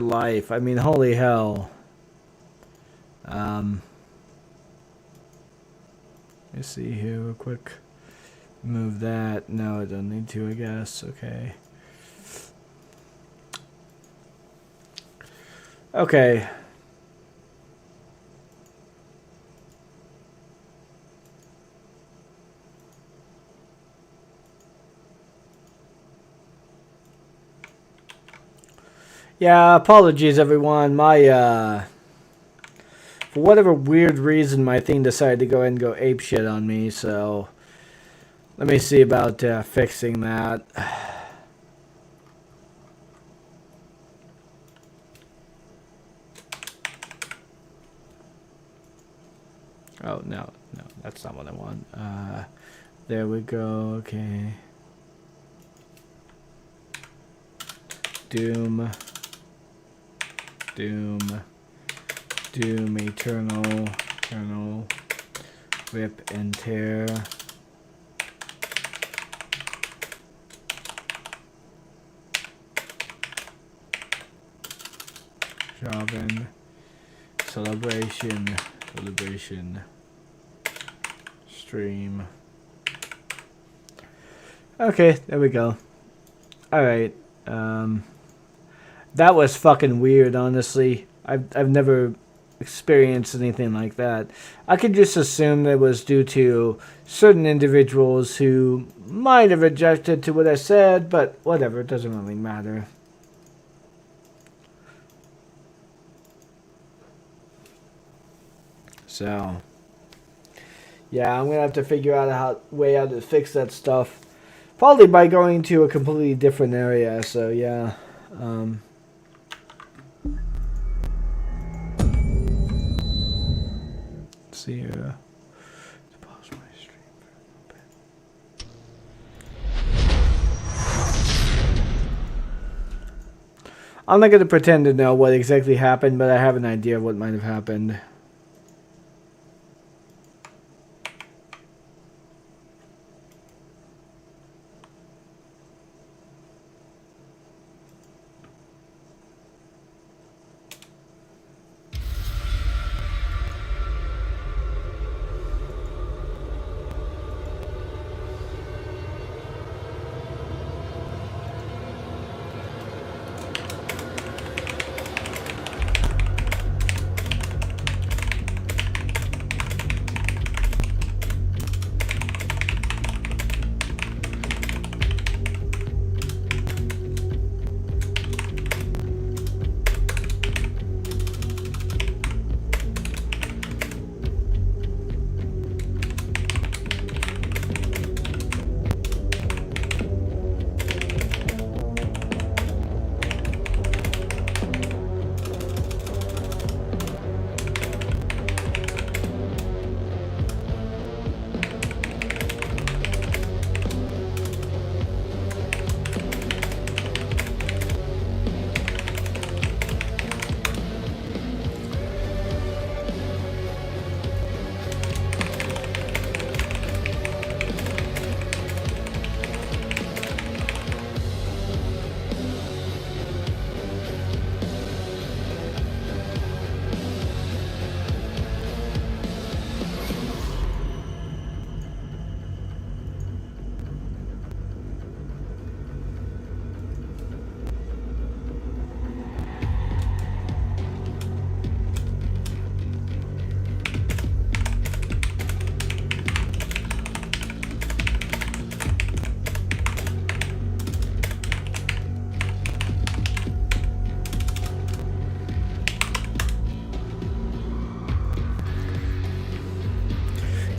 life. I mean, holy hell. Let's see here real quick. Move that. No, I don't need to, I guess. Okay. Okay. Yeah, apologies everyone. My for whatever weird reason my thing decided to go ahead and go apeshit on me, so let me see about fixing that. Oh, no, that's not what I want. There we go, okay. Doom eternal, rip and tear. Robin, celebration, stream. Okay, there we go. Alright, that was fucking weird, honestly. I've never experienced anything like that. I could just assume that it was due to certain individuals who might have objected to what I said, but whatever, it doesn't really matter. So, yeah, I'm gonna have to figure out a way how to fix that stuff. Probably by going to a completely different area, so yeah. Let's see here. Pause my stream for a little bit. I'm not gonna pretend to know what exactly happened, but I have an idea of what might have happened.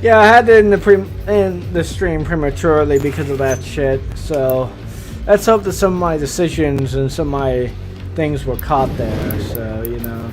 Yeah, I had it in the stream prematurely because of that shit. So let's hope that some of my decisions and some of my things were caught there. So you know.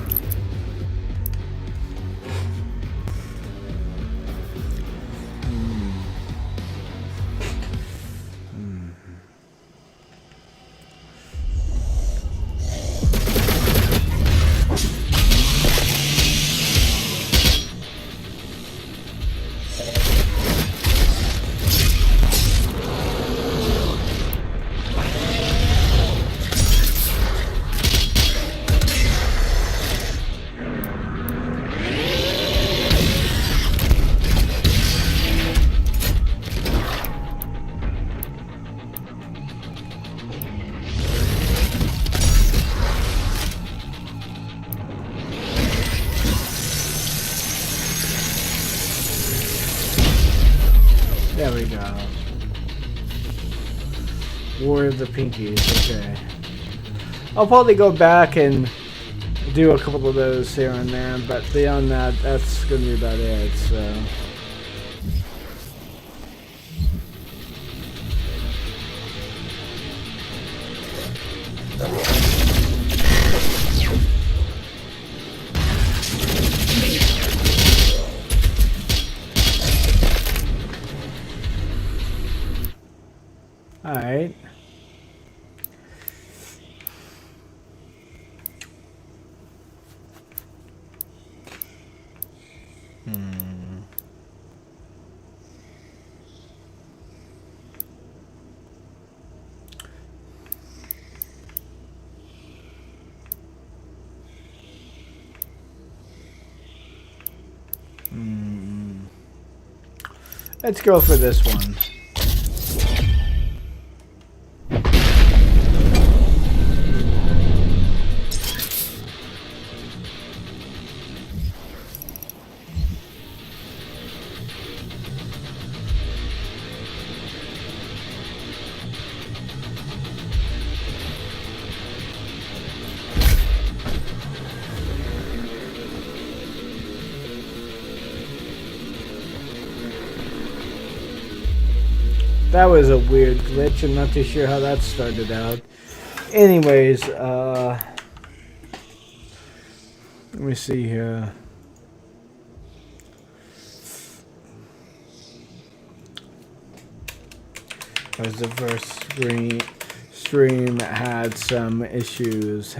preserve the pinkies. Okay. I'll probably go back and do a couple of those here and there, but beyond that, that's gonna be about it. So. All right. Let's go for this one. That was a weird glitch. I'm not too sure how that started out. Anyways, let me see here. As the first stream had some issues.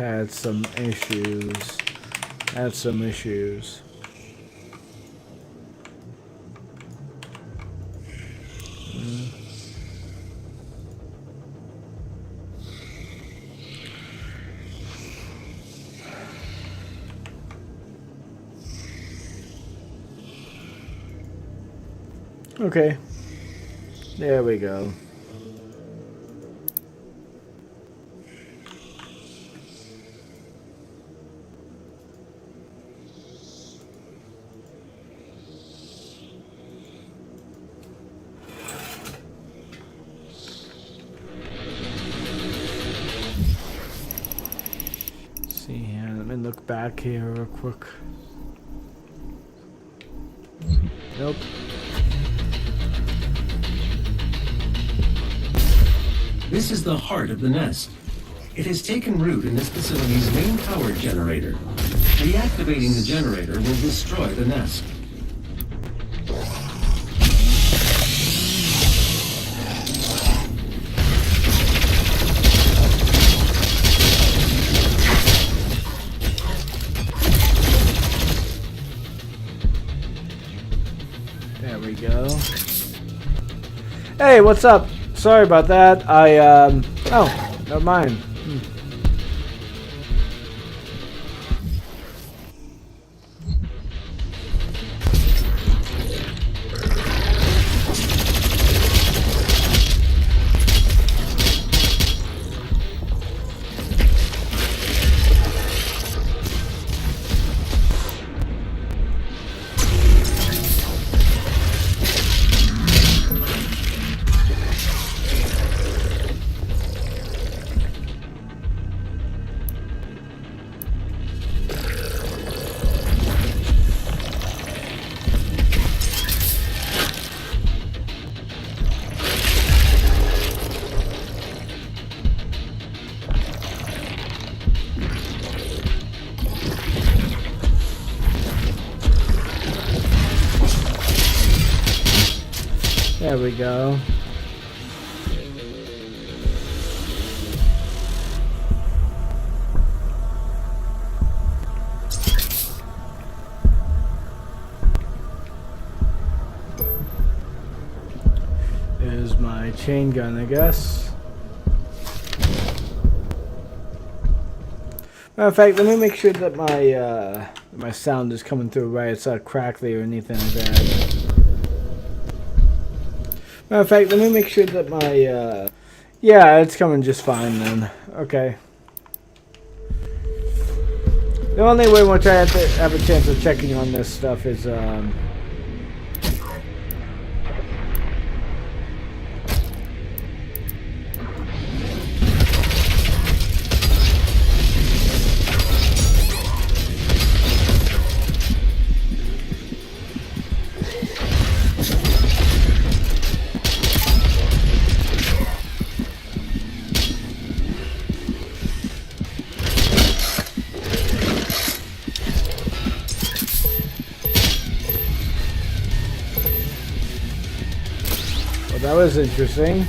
Okay, there we go. See here, let me look back here real quick. Nope. This is the heart of the nest. It has taken root in this facility's main power generator. Reactivating the generator will destroy the nest. There we go. Hey, what's up? Sorry about that. Oh, never mind. There we go. There's my chain gun, I guess. Matter of fact, let me make sure that my sound is coming through right. It's not crackly or anything like that. Matter of fact, let me make sure that my, yeah, it's coming just fine then. Okay. The only way in which I have a chance of checking on this stuff is, that was interesting.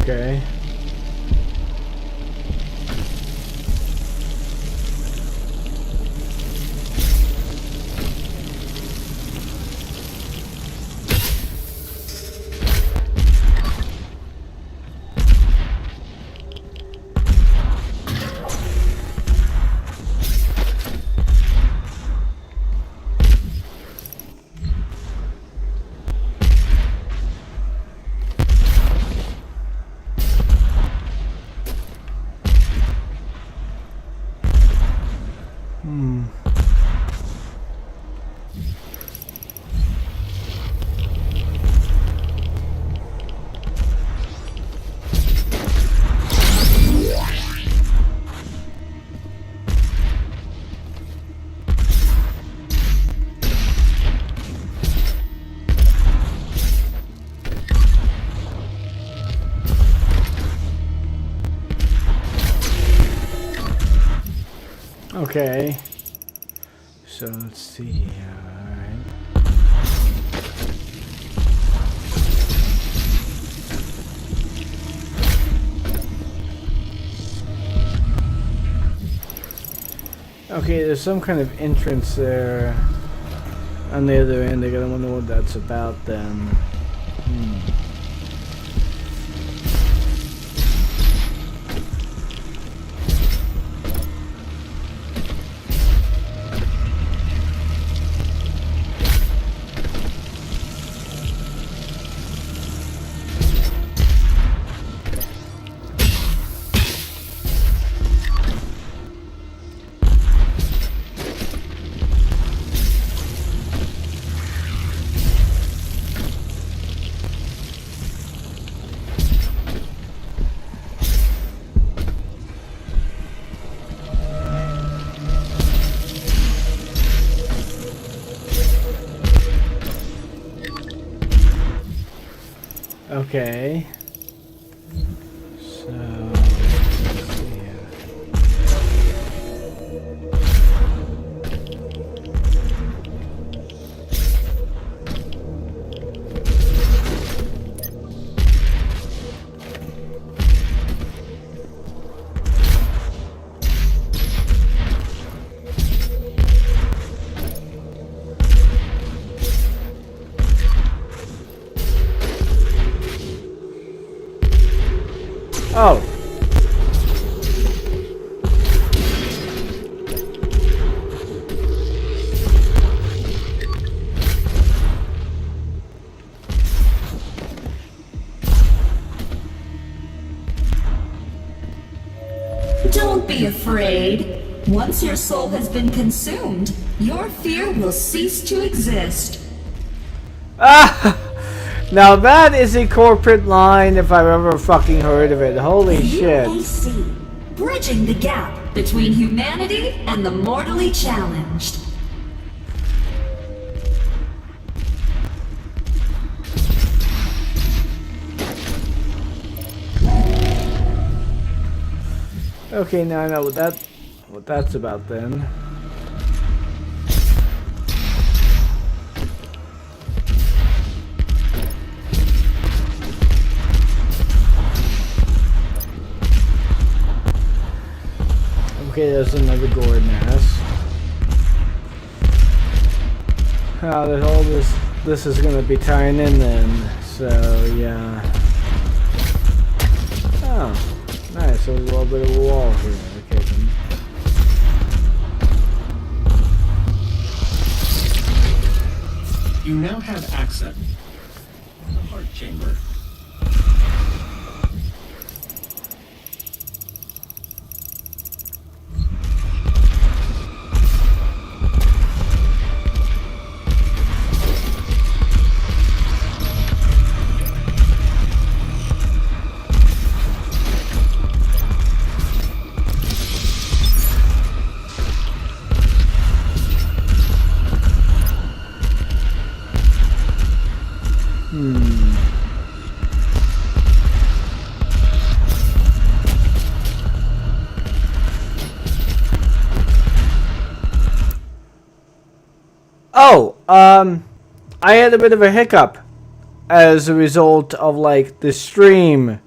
Okay. Okay. So let's see. All right. Okay, there's some kind of entrance there on the other end. I gotta wonder what that's about then. Okay. So, let's see here. Oh. Don't be afraid. Once your soul has been consumed, your fear will cease to exist. Ah! Now that is a corporate line if I've ever fucking heard of it. Holy shit. UAC, bridging the gap between humanity and the mortally challenged. Okay, now I know what that's about then. Okay, there's another gourd mass. There's all this is gonna be tying in then, so yeah. Oh, nice, so there's a little bit of a wall here. Okay then. You now have access to the heart chamber. Oh, I had a bit of a hiccup as a result of like the stream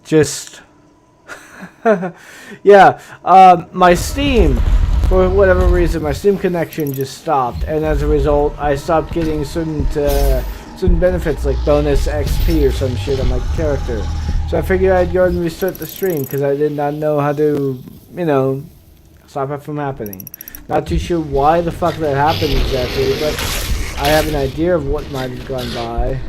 just yeah, my Steam, for whatever reason, my Steam connection just stopped, and as a result I stopped getting certain benefits like bonus XP or some shit on my character. So I figured I'd go and restart the stream because I did not know how to, you know, stop it from happening. Not too sure why the fuck that happened exactly, but I have an idea of what might have gone by.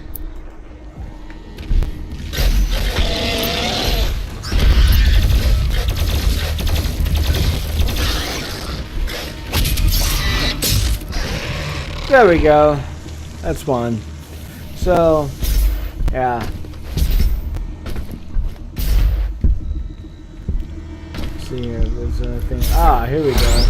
There we go. That's one. So, yeah. Let's see here. There's a thing. Ah, here we go.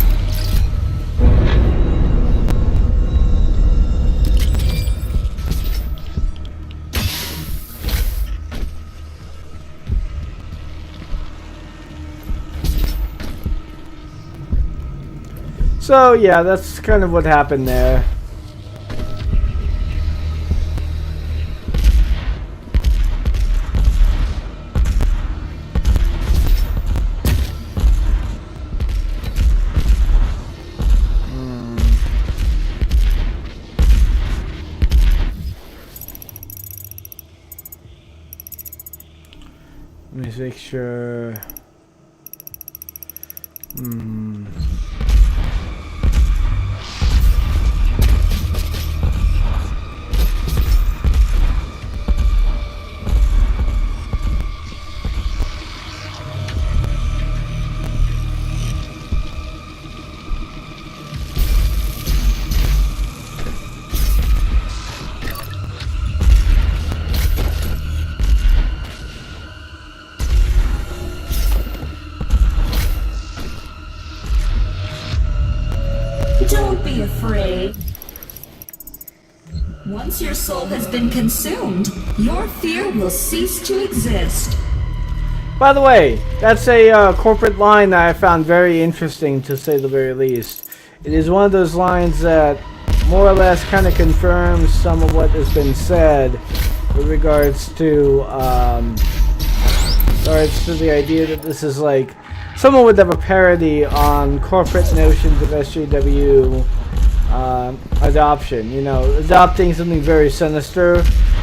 So, yeah, that's kind of what happened there. Let me make sure. Don't be afraid. Once your soul has been consumed, your fear will cease to exist. By the way, that's a corporate line that I found very interesting, to say the very least. It is one of those lines that more or less kind of confirms some of what has been said with regards to the idea that this is like someone would have a parody on corporate notions of SJW adoption. You know, adopting something very sinister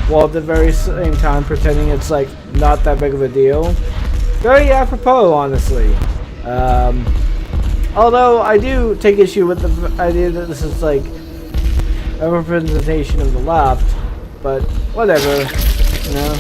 while at the very same time pretending it's like not that big of a deal. Very apropos, honestly. Although I do take issue with the idea that this is like a representation of the left, but whatever, you know.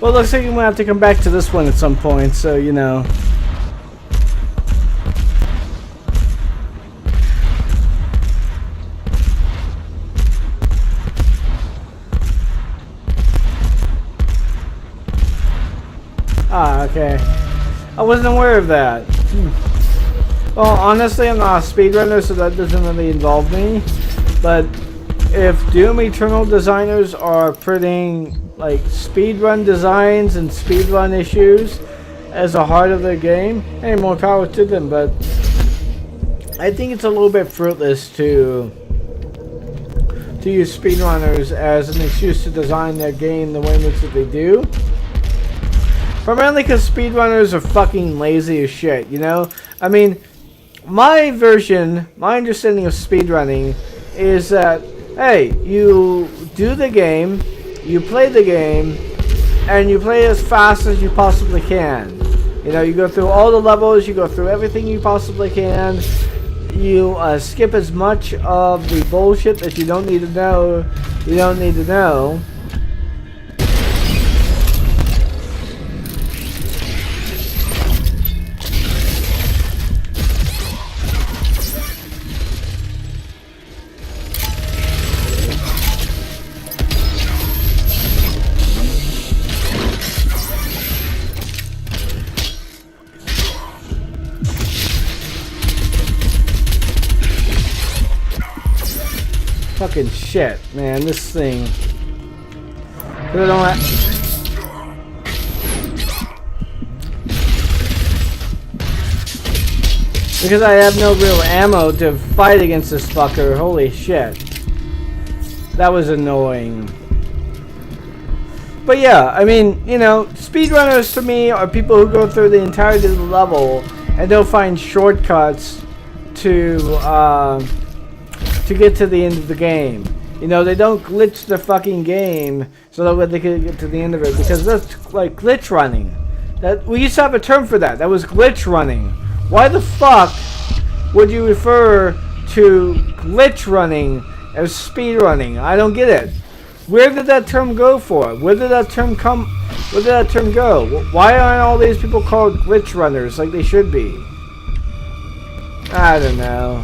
Well, looks like I'm gonna have to come back to this one at some point, so you know. Ah, okay. I wasn't aware of that. Well, honestly, I'm not a speedrunner, so that doesn't really involve me. But if Doom Eternal designers are putting like speedrun designs and speedrun issues as a heart of their game, hey, more power to them. But I think it's a little bit fruitless to use speedrunners as an excuse to design their game the way in which they do. Primarily because speedrunners are fucking lazy as shit, you know? I mean, my understanding of speedrunning is that, hey, you do the game, you play the game, and you play as fast as you possibly can. You know, you go through all the levels, you go through everything you possibly can. You skip as much of the bullshit that you don't need to know. You don't need to know. Fucking shit, man, this thing. Because I have no real ammo to fight against this fucker. Holy shit. That was annoying. But yeah, I mean, you know, speedrunners to me are people who go through the entirety of the level and they'll find shortcuts to get to the end of the game. You know, they don't glitch the fucking game so that they can get to the end of it, because that's like glitch running. That we used to have a term for that. That was glitch running. Why the fuck would you refer to glitch running as speed running? I don't get it. Where did that term go for? Where did that term come? Where did that term go? Why aren't all these people called glitch runners like they should be? I don't know.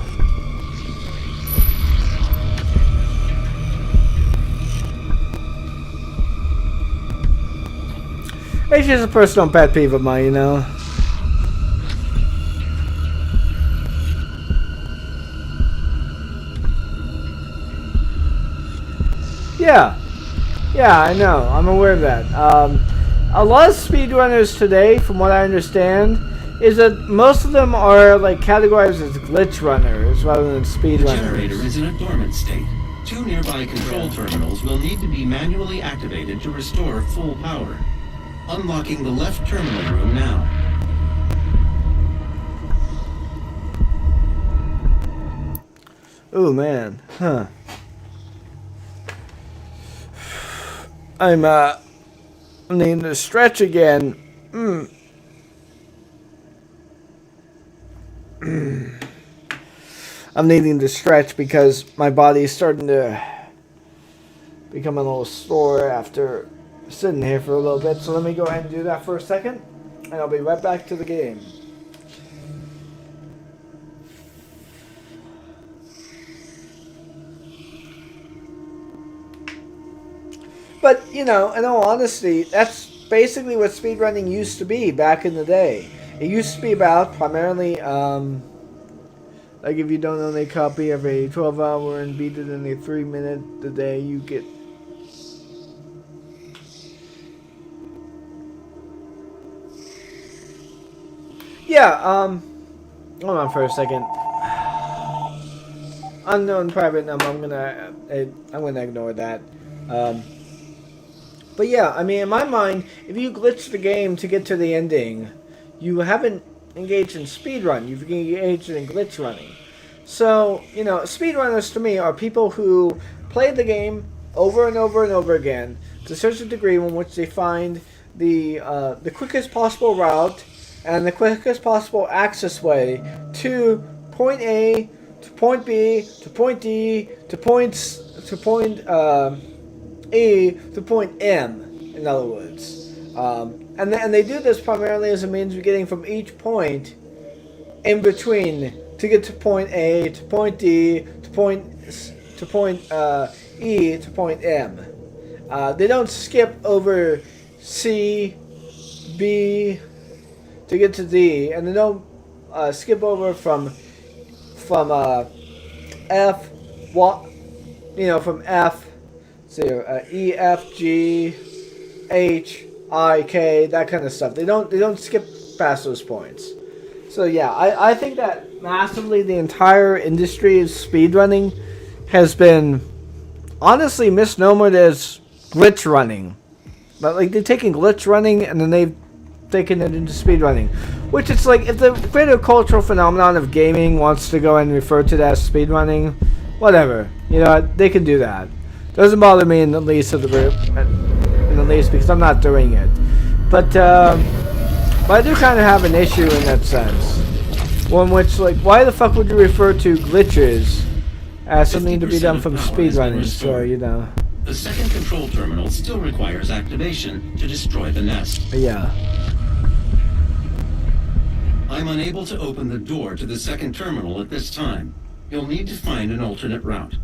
It's just a personal pet peeve of mine, you know. Yeah, I know. I'm aware of that. A lot of speedrunners today, from what I understand, is that most of them are like categorized as glitch runners rather than speed runners. The generator is in a dormant state. 2 nearby control terminals will need to be manually activated to restore full power. Unlocking the left terminal room now. Oh man, huh. I'm needing to stretch again. I'm needing to stretch because my body's starting to become a little sore after sitting here for a little bit. So let me go ahead and do that for a second, and I'll be right back to the game. But, you know, in all honesty, that's basically what speedrunning used to be back in the day. It used to be about primarily, like if you don't own a copy of a 12-hour and beat it in a 3-minute a day, you get... Yeah, hold on for a second. Unknown private number, I'm gonna ignore that. But yeah, I mean, in my mind, if you glitch the game to get to the ending, you haven't engaged in speedrun, you've engaged in glitch running. So, you know, speedrunners to me are people who play the game over and over and over again to such a degree in which they find the quickest possible route and the quickest possible access way to point A, to point B, to point D, to point E, to point M, in other words. And they do this primarily as a means of getting from each point in between to get to point A, to point D, to point E, to point M. They don't skip over C, B to get to D, and then don't skip over from F, what, from F, so E, F, G, H, I, K, that kind of stuff. They don't skip past those points. So yeah, I think that massively the entire industry of speedrunning has been honestly misnomered as glitch running. But like they're taking glitch running and then they've taken it into speedrunning. Which it's like, if the greater cultural phenomenon of gaming wants to go and refer to that as speedrunning, whatever. They can do that. Doesn't bother me in the least because I'm not doing it. But I do kind of have an issue in that sense. One which, like, why the fuck would you refer to glitches as something to be done from speedrunning? So, The second control terminal still requires activation to destroy the nest. Yeah. I'm unable to open the door to the second terminal at this time. You'll need to find an alternate route.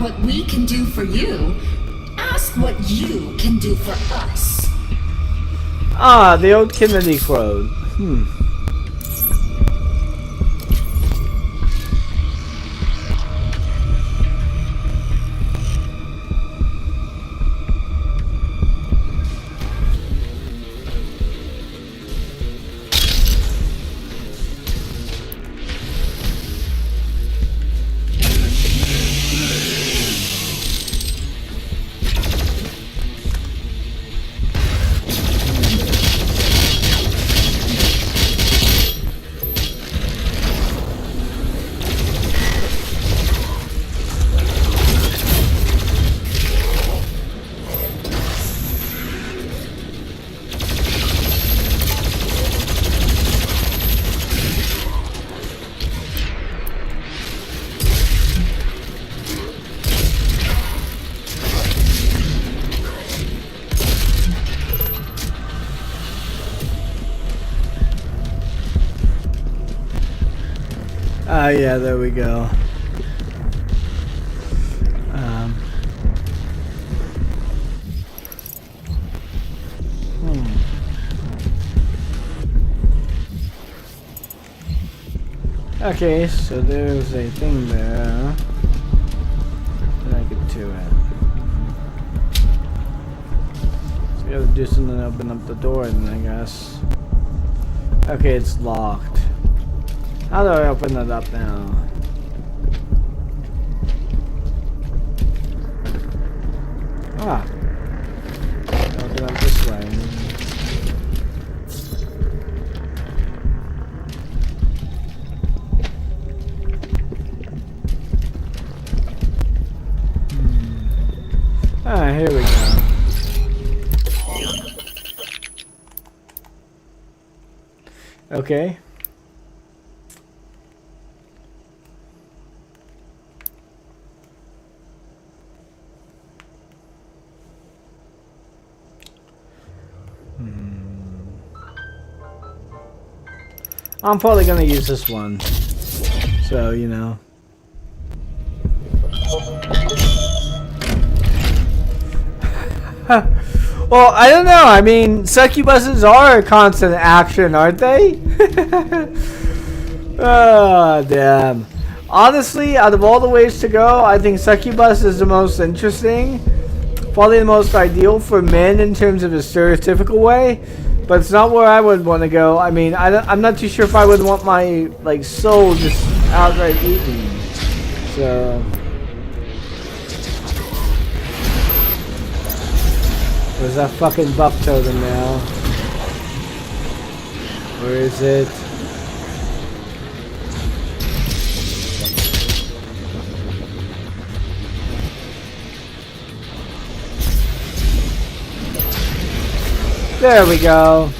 What we can do for you. Ask what you can do for us. Ah, the old Kennedy quote. Ah, yeah, there we go. Okay, so there's a thing there. Then I get to it. So I gotta do something to open up the door then, I guess. Okay, it's locked. How do I open it up now? Ah. Open up this way. Ah, here we go. Okay. I'm probably gonna use this one. So, you know. Well, I don't know. I mean, succubuses are a constant action, aren't they? Oh, damn. Honestly, out of all the ways to go, I think succubus is the most interesting. Probably the most ideal for men in terms of a stereotypical way. But it's not where I would want to go. I mean, I'm not too sure if I would want my, like, soul just outright eaten. So... Where's that fucking buff totem now? Where is it? There we go.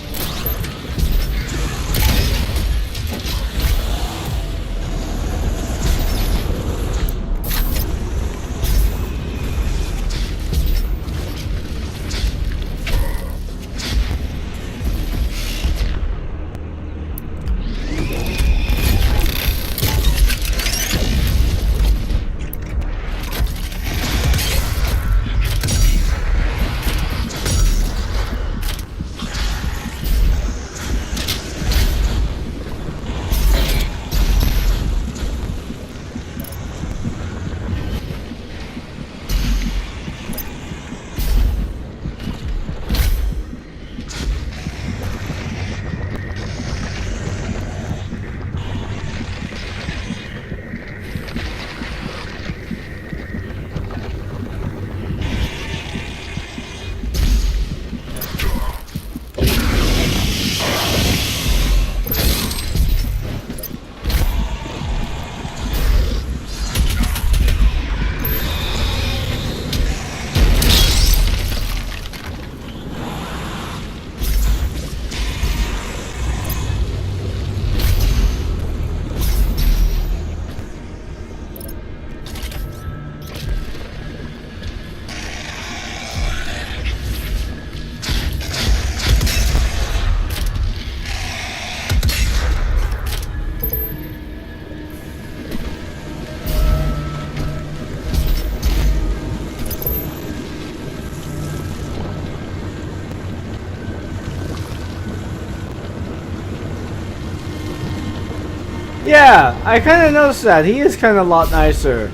Yeah, I kind of noticed that. He is kind of a lot nicer.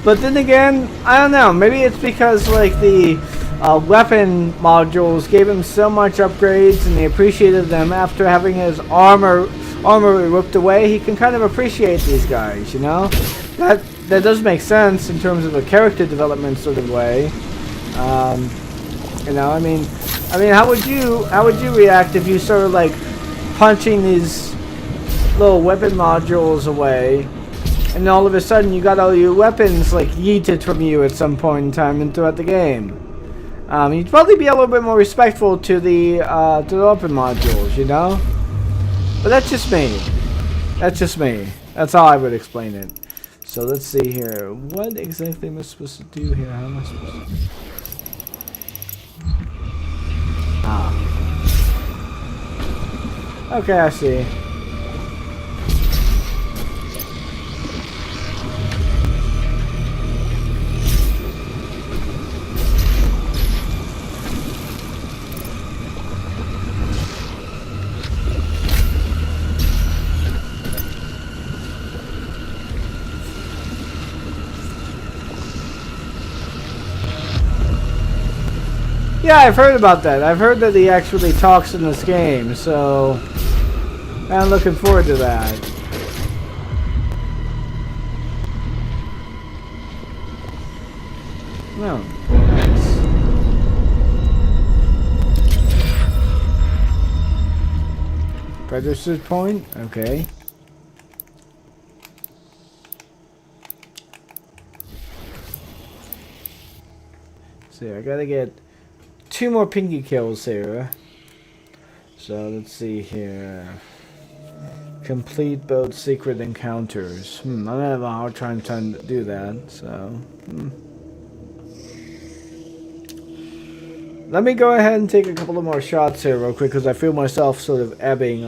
But then again, I don't know. Maybe it's because like the weapon modules gave him so much upgrades and he appreciated them after having his armor ripped away. He can kind of appreciate these guys, you know? That does make sense in terms of a character development sort of way. You know, I mean, how would you react if you started like punching these little weapon modules away, and all of a sudden you got all your weapons like yeeted from you at some point in time and throughout the game? You'd probably be a little bit more respectful to the weapon modules, you know? But that's just me. That's just me. That's how I would explain it. So let's see here. What exactly am I supposed to do here? How am I supposed to... Ah. Okay, I see. Yeah, I've heard about that. I've heard that he actually talks in this game, so I'm looking forward to that. No, nice. Predator point? Okay. See, I gotta get 2 more pinky kills here. So let's see here. Complete both secret encounters. I'm gonna have a hard time trying to do that. So let me go ahead and take a couple of more shots here real quick, because I feel myself sort of ebbing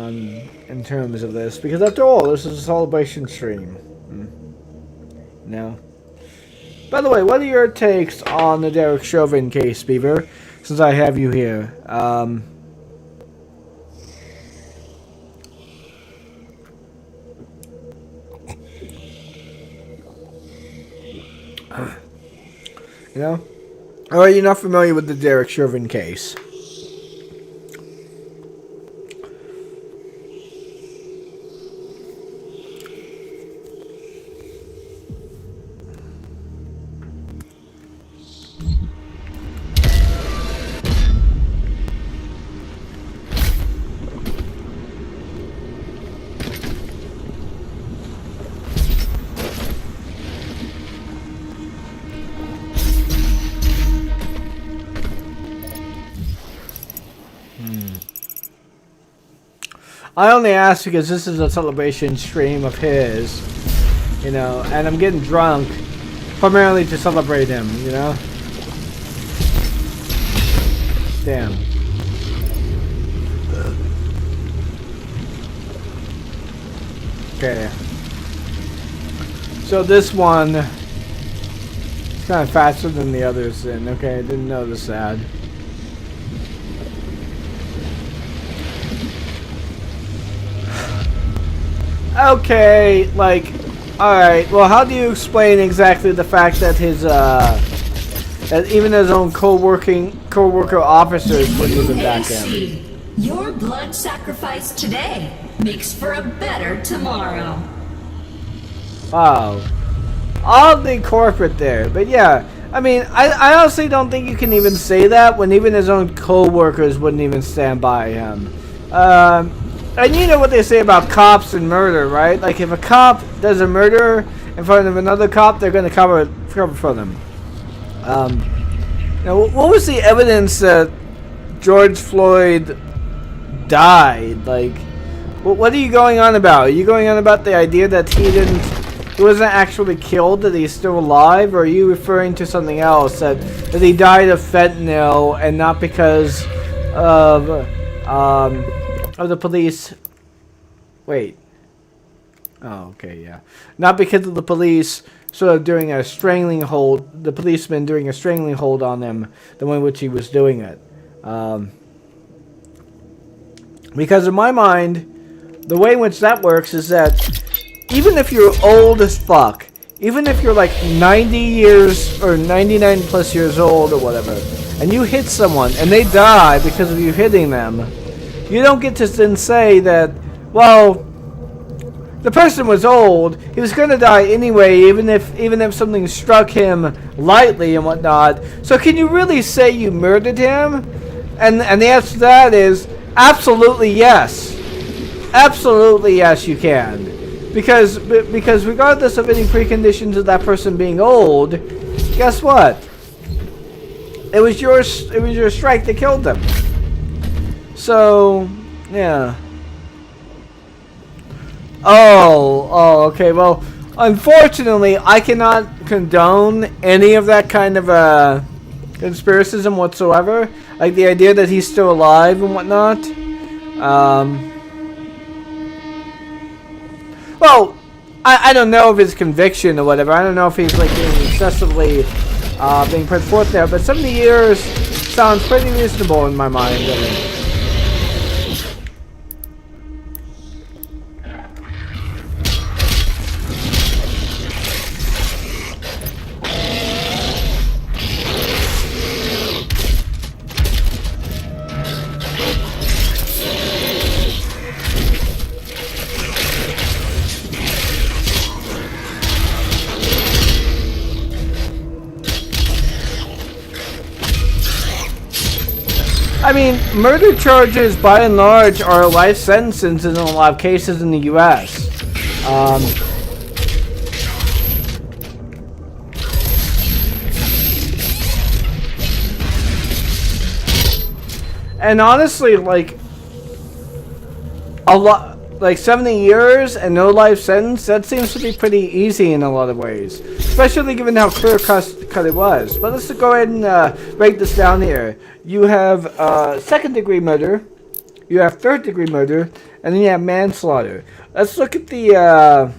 in terms of this. Because after all, this is a celebration stream. No. By the way, what are your takes on the Derek Chauvin case, Beaver? Since I have you here, you know, or are you not familiar with the Derek Chauvin case? I only ask because this is a celebration stream of his, you know, and I'm getting drunk primarily to celebrate him, you know? Damn. Okay. So this one is kind of faster than the others then. Okay, I didn't notice that. Okay, like, alright, well, how do you explain exactly the fact that his, that even his own co-worker officers wouldn't even back him? AC, your blood sacrifice today makes for a better tomorrow. Wow. Oddly corporate there, but yeah, I mean, I honestly don't think you can even say that when even his own co-workers wouldn't even stand by him. And you know what they say about cops and murder, right? Like, if a cop does a murder in front of another cop, they're going to cover for them. Now, what was the evidence that George Floyd died? Like, what are you going on about? Are you going on about the idea that he wasn't actually killed, that he's still alive? Or are you referring to something else, that he died of fentanyl and not because of the police? Wait. Oh, okay, yeah. Not because of the police sort of doing a strangling hold, the policeman doing a strangling hold on him, the way in which he was doing it. Because in my mind, the way in which that works is that even if you're old as fuck, even if you're like 90 years or 99 plus years old or whatever, and you hit someone and they die because of you hitting them, you don't get to then say that, well, the person was old, he was going to die anyway, even if something struck him lightly and whatnot. So can you really say you murdered him? And the answer to that is absolutely yes. Absolutely yes, you can. Because regardless of any preconditions of that person being old, guess what? It was your strike that killed them. So, yeah. Oh, okay. Well, unfortunately, I cannot condone any of that kind of conspiracism whatsoever. Like the idea that he's still alive and whatnot. Well, I don't know of his conviction or whatever. I don't know if he's like being excessively being put forth there. But 70 years sounds pretty reasonable in my mind. Really. I mean, murder charges, by and large, are life sentences in a lot of cases in the U.S. And honestly, like, a lot, like 70 years and no life sentence, that seems to be pretty easy in a lot of ways. Especially given how clear-cut it was. But let's go ahead and break this down here. You have second-degree murder, you have third-degree murder, and then you have manslaughter. Let's look at the,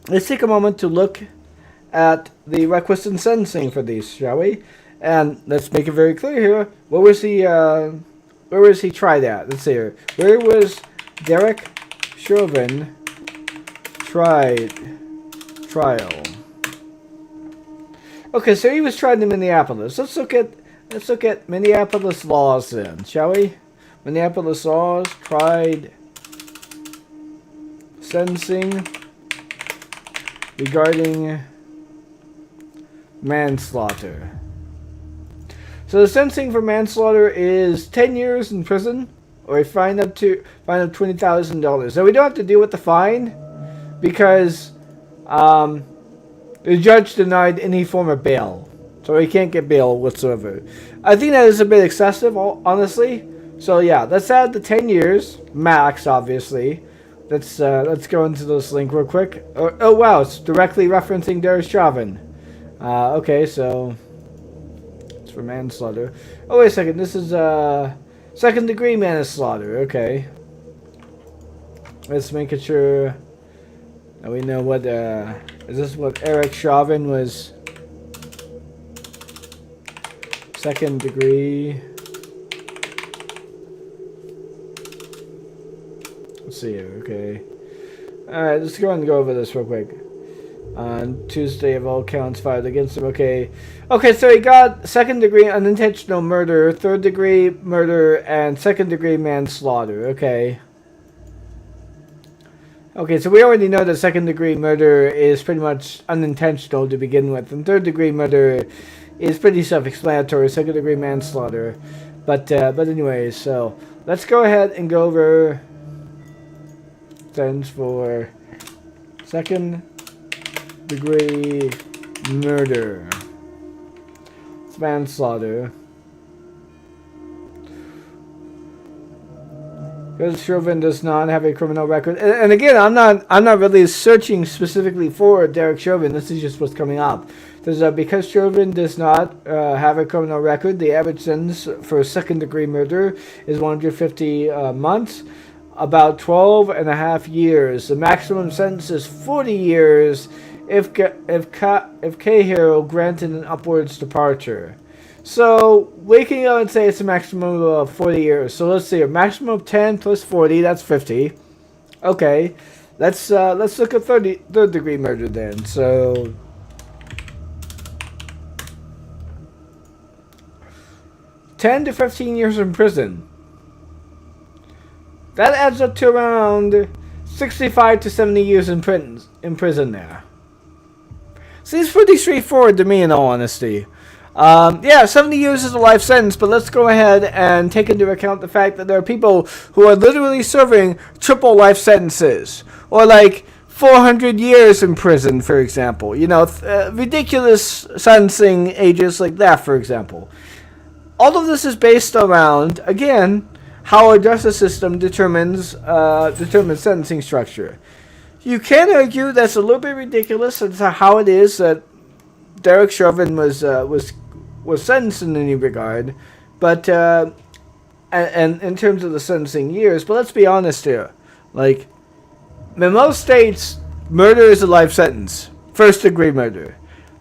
let's take a moment to look at the requisite and sentencing for these, shall we? And let's make it very clear here. Where was he tried at? Let's see here. Where was Derek Chauvin trial? Okay, so he was tried in Minneapolis. Let's look at Minneapolis laws then, shall we? Minneapolis laws, tried, sentencing regarding manslaughter. So the sentencing for manslaughter is 10 years in prison or a fine up $20,000. Now we don't have to deal with the fine because the judge denied any form of bail. So he can't get bail whatsoever. I think that is a bit excessive, honestly. So yeah, let's add the 10 years max, obviously. Let's go into this link real quick. Oh wow, it's directly referencing Derek Chauvin. Okay, so it's for manslaughter. Oh wait a second, this is second degree manslaughter. Okay, let's make it sure that we know what is this what Eric Chauvin was. Second degree. Let's see here, okay. Alright, let's go and go over this real quick. On Tuesday of all counts filed against him, okay. Okay, so he got second degree unintentional murder, third degree murder, and second degree manslaughter, okay. Okay, so we already know that second degree murder is pretty much unintentional to begin with, and third degree murder is pretty self-explanatory, second degree manslaughter. But anyways, so let's go ahead and go over sentence for second degree murder. It's manslaughter. Because Chauvin does not have a criminal record, and again, I'm not really searching specifically for Derek Chauvin. This is just what's coming up. There's because Chauvin does not have a criminal record, the average sentence for second degree murder is 150 months, about 12 and a half years. The maximum sentence is 40 years if Cahill granted an upwards departure. So we can go and say it's a maximum of 40 years. So let's see, a maximum of 10 plus 40, that's 50. Okay, let's look at third degree murder then. So 10 to 15 years in prison. That adds up to around 65 to 70 years in prison there. Seems pretty straightforward to me, in all honesty. Yeah, 70 years is a life sentence, but let's go ahead and take into account the fact that there are people who are literally serving triple life sentences. Or like 400 years in prison, for example. You know, ridiculous sentencing ages like that, for example. All of this is based around, again, how our justice system determines sentencing structure. You can argue that's a little bit ridiculous as to how it is that Derek Chauvin was sentenced in any regard, but and in terms of the sentencing years. But let's be honest here, like in most states, murder is a life sentence, first degree murder.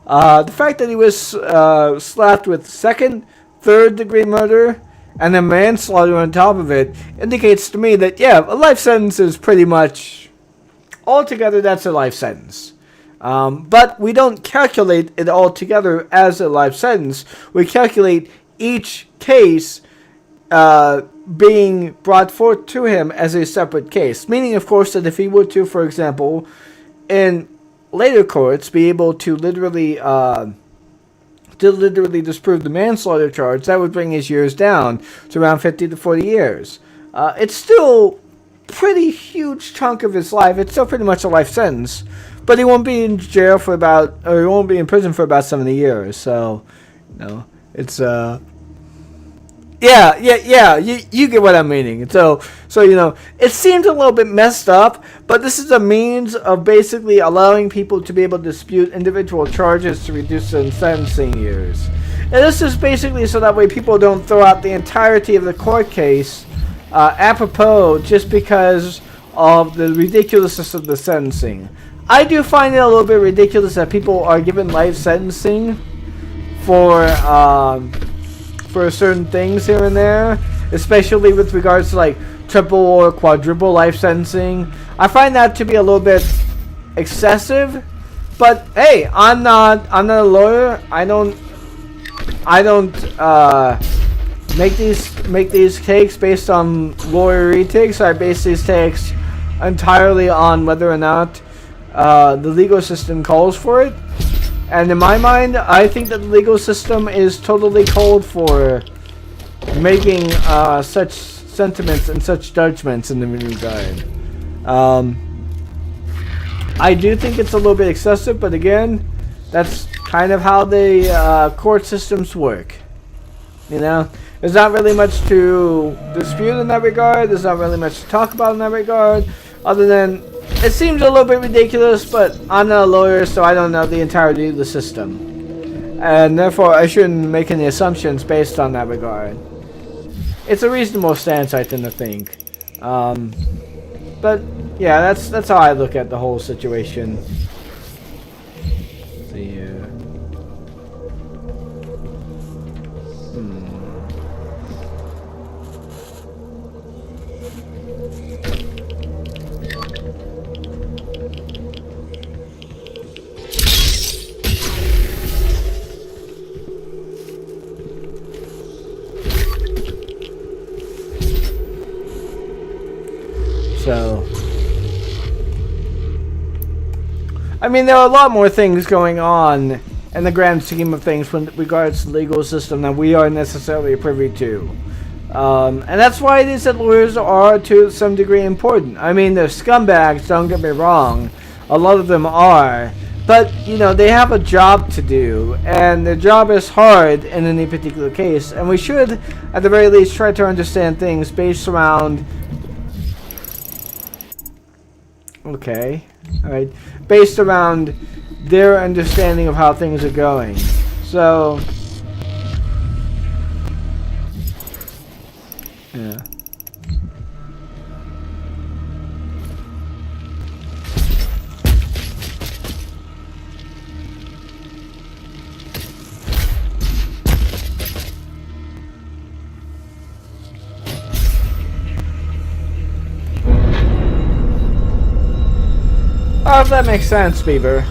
The fact that he was slapped with second, third degree murder, and then manslaughter on top of it indicates to me that, yeah, a life sentence is pretty much, altogether, that's a life sentence. But we don't calculate it all together as a life sentence. We calculate each case being brought forth to him as a separate case. Meaning, of course, that if he were to, for example, in later courts, be able to literally disprove the manslaughter charge, that would bring his years down to around 50 to 40 years. It's still pretty huge chunk of his life. It's still pretty much a life sentence. But he won't be in jail for about, or he won't be in prison for about 70 years. So, you know, it's, yeah, you get what I'm meaning. So, you know, it seems a little bit messed up, but this is a means of basically allowing people to be able to dispute individual charges to reduce the sentencing years. And this is basically so that way people don't throw out the entirety of the court case apropos just because of the ridiculousness of the sentencing. I do find it a little bit ridiculous that people are given life sentencing for certain things here and there, especially with regards to like triple or quadruple life sentencing. I find that to be a little bit excessive, but hey, I'm not a lawyer. I don't make these takes based on lawyery takes. I base these takes entirely on whether or not the legal system calls for it. And in my mind, I think that the legal system is totally called for making such sentiments and such judgments in the regard. I do think it's a little bit excessive, but again, that's kind of how the court systems work. You know, there's not really much to dispute in that regard. There's not really much to talk about in that regard, other than it seems a little bit ridiculous, but I'm not a lawyer, so I don't know the entirety of the system, and therefore I shouldn't make any assumptions based on that regard. It's a reasonable stance, I tend to think. But yeah, that's how I look at the whole situation. Let's see here. So, I mean, there are a lot more things going on in the grand scheme of things with regards to the legal system that we aren't necessarily privy to. And that's why it is that lawyers are, to some degree, important. I mean, they're scumbags, don't get me wrong. A lot of them are. But, you know, they have a job to do, and their job is hard in any particular case. And we should, at the very least, try to understand things based around... Okay, alright. Based around their understanding of how things are going. So... yeah. Oh, if that makes sense, Beaver.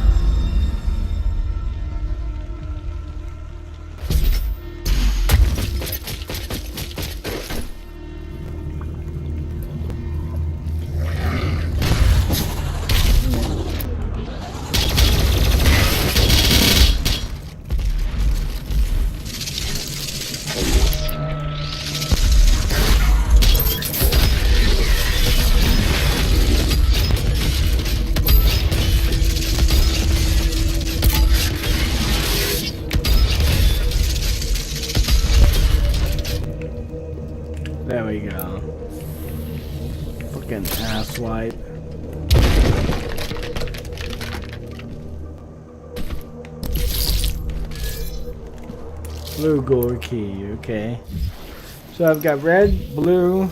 There we go. Fucking asswipe. Blue gore key, okay. So I've got red, blue,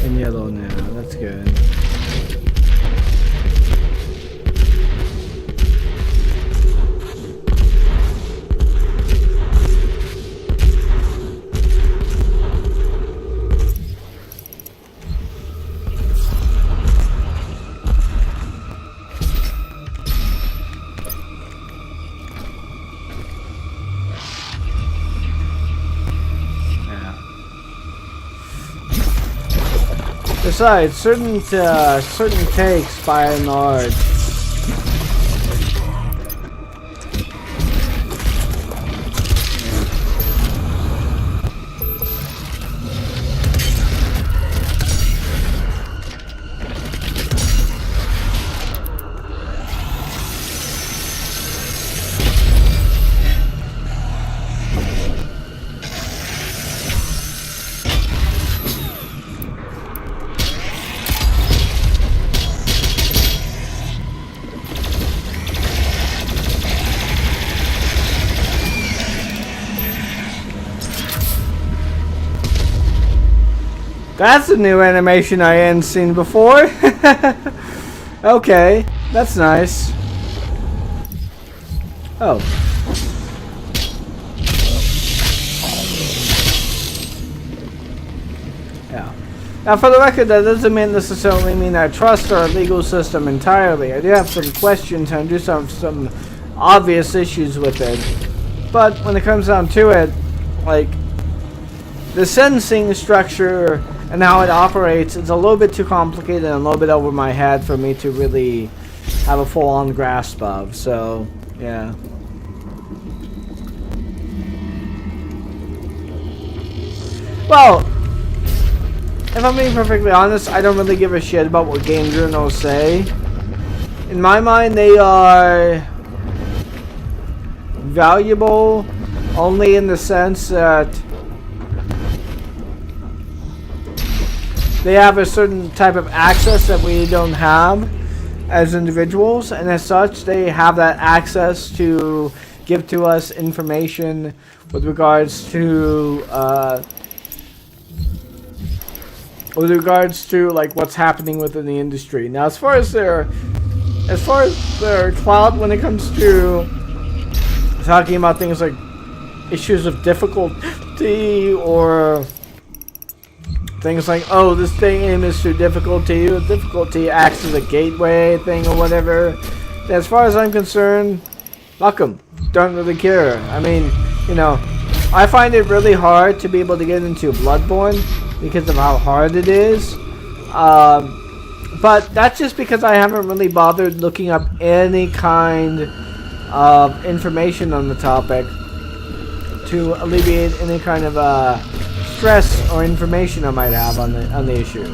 and yellow now. That's good. Besides, certain takes by and large. That's a new animation I hadn't seen before. Okay, that's nice. Oh. Yeah. Now, for the record, that doesn't necessarily mean I trust our legal system entirely. I do have some questions and I do have some obvious issues with it. But when it comes down to it, like, the sentencing structure and how it operates is a little bit too complicated and a little bit over my head for me to really have a full-on grasp of. So, yeah. Well, if I'm being perfectly honest, I don't really give a shit about what game journals say. In my mind, they are valuable only in the sense that they have a certain type of access that we don't have as individuals, and as such, they have that access to give to us information with regards to like what's happening within the industry. Now, as far as their clout when it comes to talking about things like issues of difficulty or things like, oh, this game is too difficult to you, difficulty acts as a gateway thing or whatever, as far as I'm concerned, fuck 'em. Don't really care. I mean, you know, I find it really hard to be able to get into Bloodborne because of how hard it is. But that's just because I haven't really bothered looking up any kind of information on the topic to alleviate any kind of stress or information I might have on the issue.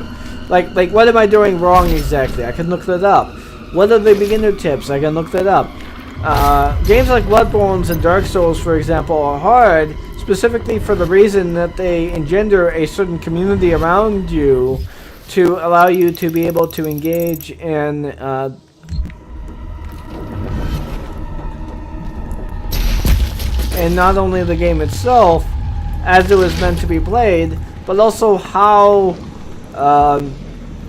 Like what am I doing wrong exactly? I can look that up. What are the beginner tips? I can look that up. Games like Bloodborne and Dark Souls, for example, are hard specifically for the reason that they engender a certain community around you to allow you to be able to engage in and not only the game itself as it was meant to be played, but also how I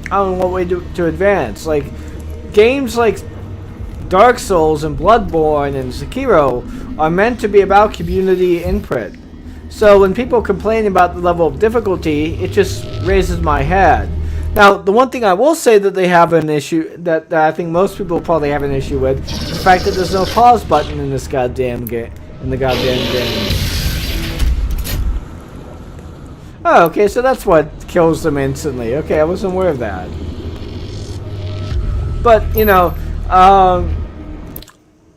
don't know what way to advance. Like games like Dark Souls and Bloodborne and Sekiro are meant to be about community input. So when people complain about the level of difficulty, it just raises my head. Now, the one thing I will say that they have an issue, that I think most people probably have an issue with, is the fact that there's no pause button in this goddamn game. Oh, okay, so that's what kills them instantly. Okay, I wasn't aware of that. But, you know,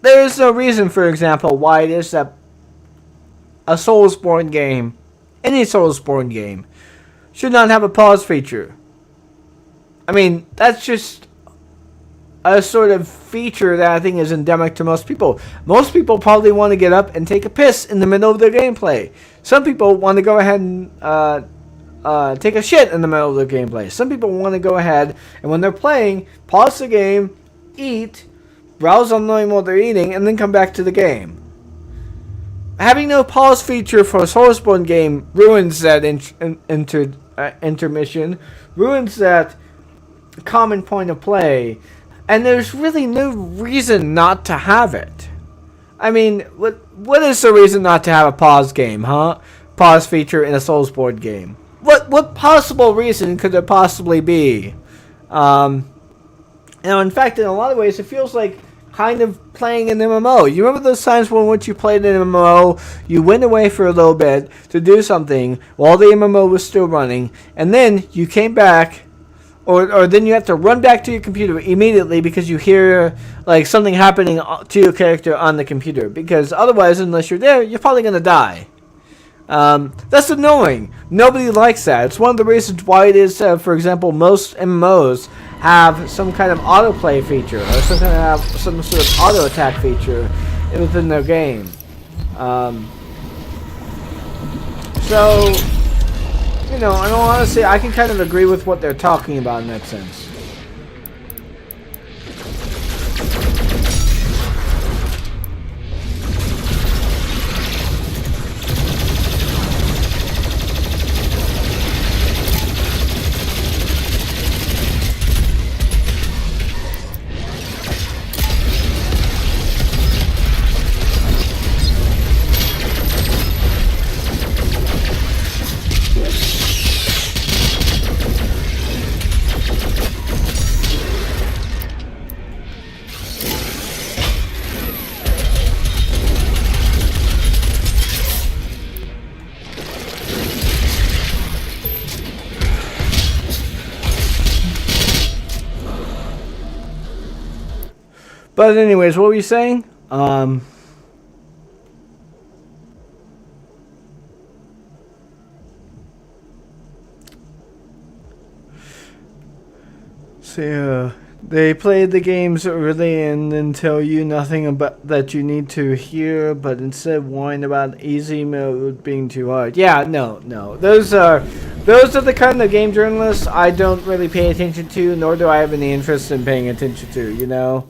there is no reason, for example, why it is that a Soulsborne game, any Soulsborne game, should not have a pause feature. I mean, that's just a sort of feature that I think is endemic to most people. Most people probably want to get up and take a piss in the middle of their gameplay. Some people want to go ahead and take a shit in the middle of their gameplay. Some people want to go ahead and when they're playing, pause the game, eat, browse online while they're eating, and then come back to the game. Having no pause feature for a Soulsborne game ruins that intermission, ruins that common point of play, and there's really no reason not to have it. I mean, what is the reason not to have a pause game, huh? Pause feature in a Soulsborne game. What possible reason could there possibly be? You know, in fact, in a lot of ways, it feels like kind of playing an MMO. You remember those times when once you played an MMO, you went away for a little bit to do something while the MMO was still running, and then you came back, or then you have to run back to your computer immediately because you hear like something happening to your character on the computer. Because otherwise, unless you're there, you're probably going to die. That's annoying. Nobody likes that. It's one of the reasons why it is, for example, most MMOs have some kind of autoplay feature or some sort of auto attack feature within their game. So, you know, in all honesty, I can kind of agree with what they're talking about in that sense. But anyways, what were you saying? So They played the games early and then tell you nothing about that you need to hear, but instead whine about easy mode being too hard. Yeah, no. Those are the kind of game journalists I don't really pay attention to, nor do I have any interest in paying attention to, you know?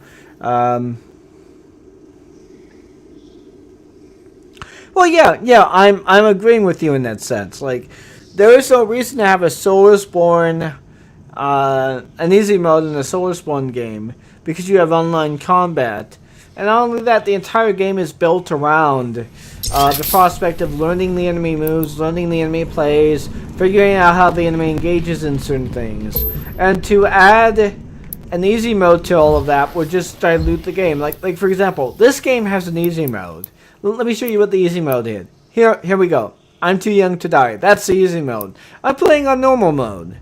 Well, yeah, I'm agreeing with you in that sense. Like, there is no reason to have a Soulsborne, an easy mode in a Soulsborne game because you have online combat, and not only that, the entire game is built around the prospect of learning the enemy moves, learning the enemy plays, figuring out how the enemy engages in certain things, and to add an easy mode to all of that would just dilute the game. Like for example, this game has an easy mode. Let me show you what the easy mode is. Here we go. I'm too young to die. That's the easy mode. I'm playing on normal mode.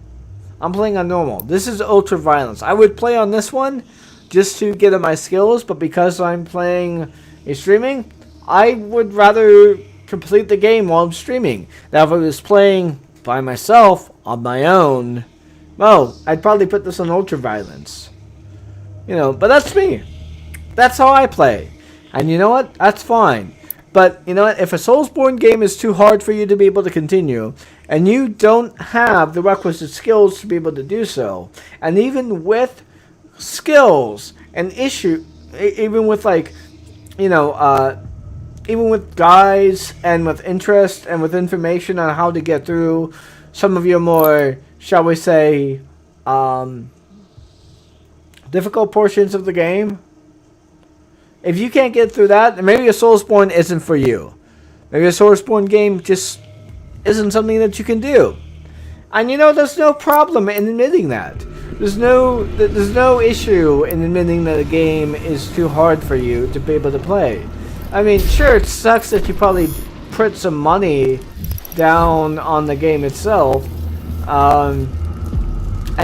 I'm playing on normal. This is ultra violence. I would play on this one just to get at my skills, but because I'm playing a streaming, I would rather complete the game while I'm streaming. Now, if I was playing by myself on my own, well, I'd probably put this on ultra violence. You know, but that's me. That's how I play. And you know what? That's fine. But you know what? If a Soulsborne game is too hard for you to be able to continue, and you don't have the requisite skills to be able to do so, and even with skills and even with like, you know, even with guides and with interest and with information on how to get through some of your more, shall we say, difficult portions of the game. If you can't get through that, then maybe a Soulsborne isn't for you. Maybe a Soulsborne game just isn't something that you can do. And you know, there's no problem in admitting that. There's no issue in admitting that a game is too hard for you to be able to play. I mean, sure, it sucks that you probably put some money down on the game itself, and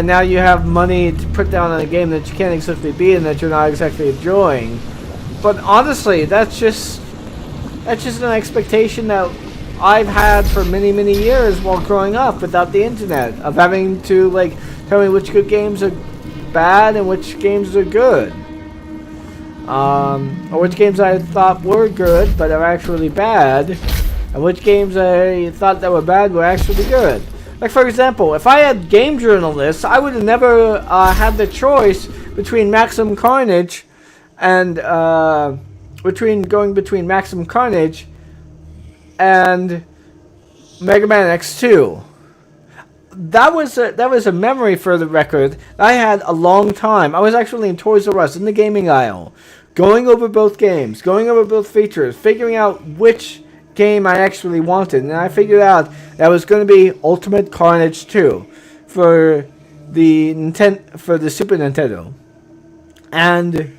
now you have money to put down on a game that you can't exactly beat and that you're not exactly enjoying. But honestly, that's just an expectation that I've had for many, many years while growing up without the internet, of having to like tell me which good games are bad and which games are good, or which games I thought were good but are actually bad, and which games I thought that were bad were actually good. Like for example, if I had game journalists, I would have never had the choice between Maximum Carnage and between Maximum Carnage and Mega Man X2. That was a memory, for the record, that I had a long time. I was actually in Toys R Us in the gaming aisle, going over both games, going over both features, figuring out which game I actually wanted, and I figured out that was going to be Ultimate Carnage 2 for the Super Nintendo. And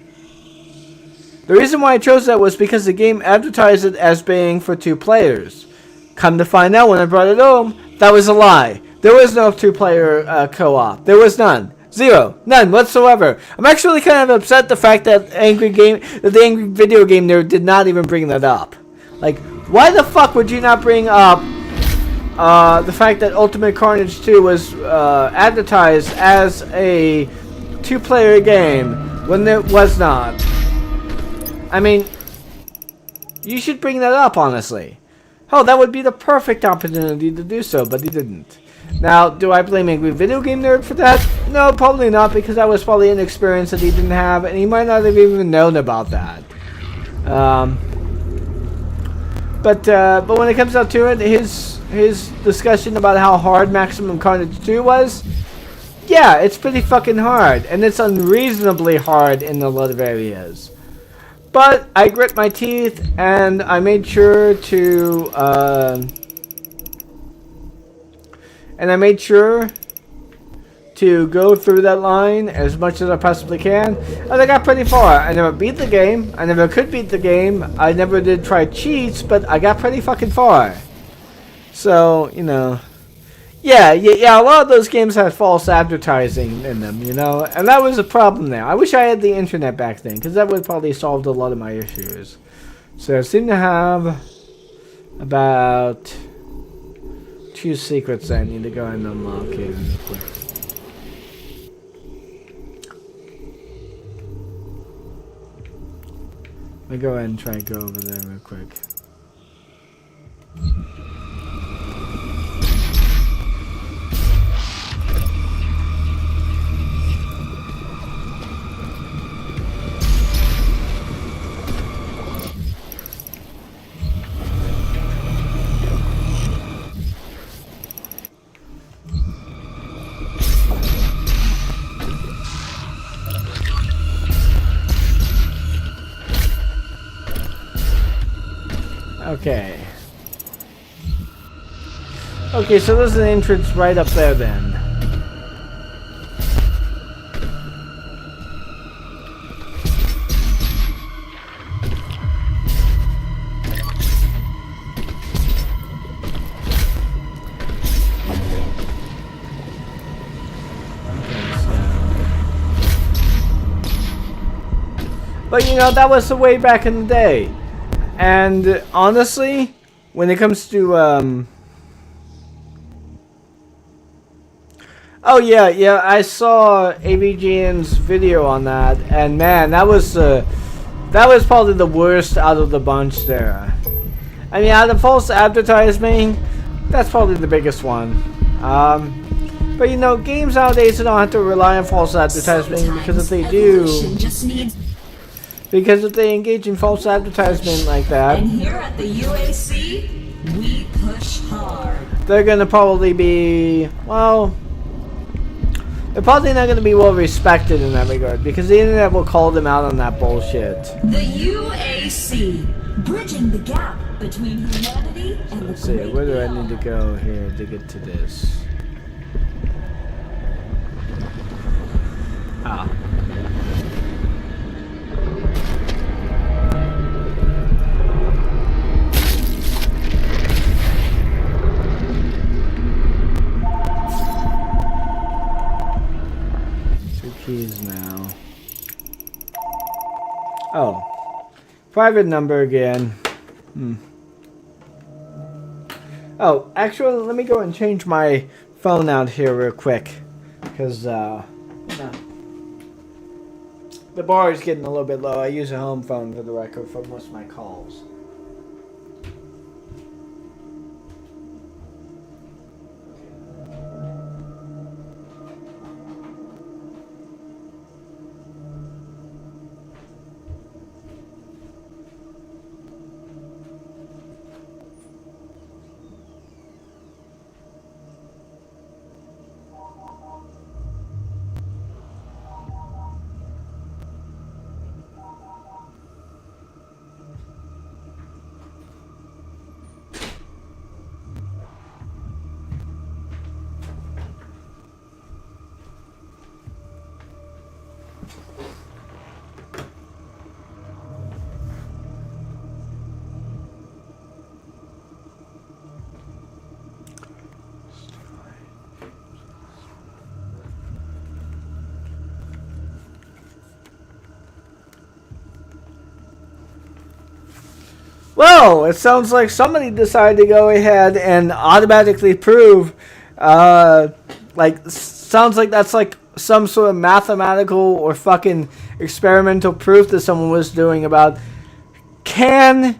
the reason why I chose that was because the game advertised it as being for 2 players. Come to find out, when I brought it home, that was a lie. There was no 2-player co-op. There was none. Zero. None whatsoever. I'm actually kind of upset the fact that the Angry Video Game Nerd did not even bring that up. Like, why the fuck would you not bring up the fact that Ultimate Carnage 2 was advertised as a 2-player game when it was not? I mean, you should bring that up, honestly. Oh, that would be the perfect opportunity to do so, but he didn't. Now, do I blame Angry Video Game Nerd for that? No, probably not, because that was probably an experience that he didn't have, and he might not have even known about that. But when it comes down to it, his discussion about how hard Maximum Carnage 2 was, yeah, it's pretty fucking hard, and it's unreasonably hard in a lot of areas. But I grit my teeth, and I made sure to go through that line as much as I possibly can. And I got pretty far. I never beat the game. I never could beat the game. I never did try cheats, but I got pretty fucking far. So, you know. Yeah, a lot of those games had false advertising in them, you know, and that was a problem there. I wish I had the internet back then, because that would probably solved a lot of my issues. So I seem to have about 2 secrets I need to go and unlock here real quick. Let me go ahead and try to go over there real quick. Okay. Okay, so there's an entrance right up there then. But you know, that was the way back in the day. And honestly, when it comes to oh yeah, I saw AVGN's video on that, and man, that was probably the worst out of the bunch there. I mean, out of false advertising, that's probably the biggest one. But you know, games nowadays don't have to rely on false advertising, because if they do, because if they engage in false advertisement like that, and here at the UAC, we push hard. They're gonna probably be, well, they're probably not gonna be well respected in that regard, because the internet will call them out on that bullshit. The UAC, bridging the gap between humanity and the Let's see, great where do I beyond. need to go here to get to this? Ah. Keys now. Oh. Private number again. Oh, actually, let me go and change my phone out here real quick. Because, the bar is getting a little bit low. I use a home phone for the record for most of my calls. Well, it sounds like somebody decided to go ahead and automatically prove, sounds like that's like some sort of mathematical or fucking experimental proof that someone was doing about, can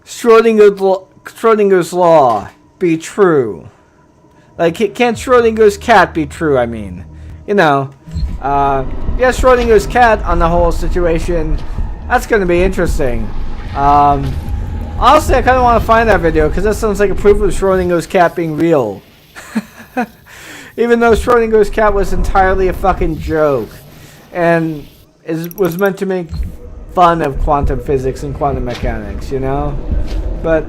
Schrodinger's law be true? Like, can Schrodinger's cat be true, I mean? You know, yes, Schrodinger's cat on the whole situation, that's going to be interesting. Honestly, I kind of want to find that video, because that sounds like a proof of Schrodinger's cat being real. Even though Schrodinger's cat was entirely a fucking joke. And was meant to make fun of quantum physics and quantum mechanics, you know? But,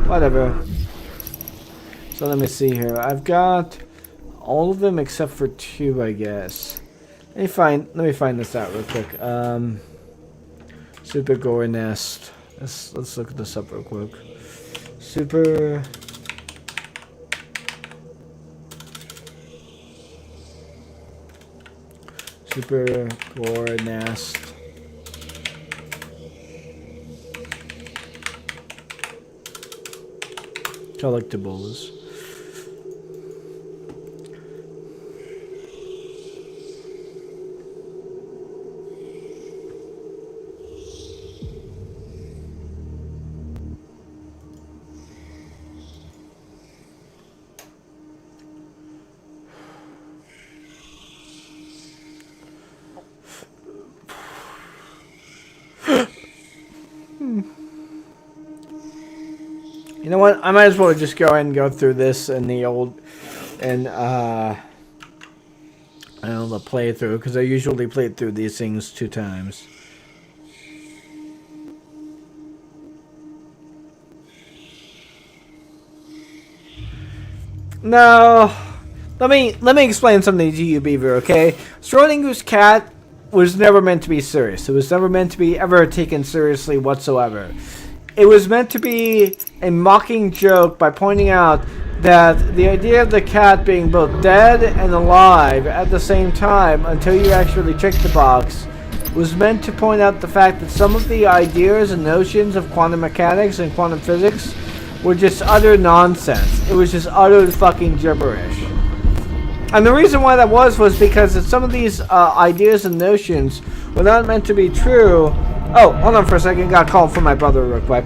whatever. So let me see here. I've got all of them except for 2, I guess. Let me find this out real quick. Super Gore Nest. Let's look this up real quick. Super Gore Nest. Collectibles. You know what? I might as well just go ahead and go through this in the old, and I don't know, the playthrough, because I usually play through these things 2 times. No, let me explain something to you, Beaver. Okay, Schrodinger's cat was never meant to be serious. It was never meant to be ever taken seriously whatsoever. It was meant to be a mocking joke by pointing out that the idea of the cat being both dead and alive at the same time until you actually check the box was meant to point out the fact that some of the ideas and notions of quantum mechanics and quantum physics were just utter nonsense. It was just utter fucking gibberish. And the reason why that was because some of these ideas and notions were not meant to be true. Oh, hold on for a second. Got a call from my brother real quick.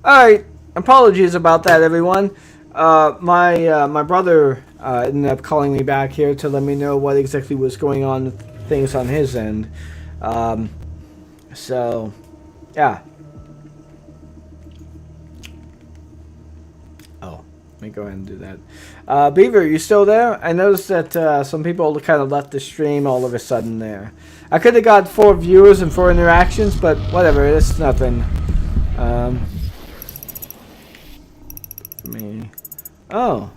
Alright, apologies about that, everyone. My brother ended up calling me back here to let me know what exactly was going on with things on his end. So, yeah. Oh, let me go ahead and do that. Beaver, you still there? I noticed that some people kind of left the stream all of a sudden there. I could have got 4 viewers and 4 interactions, but whatever, it's nothing. Oh,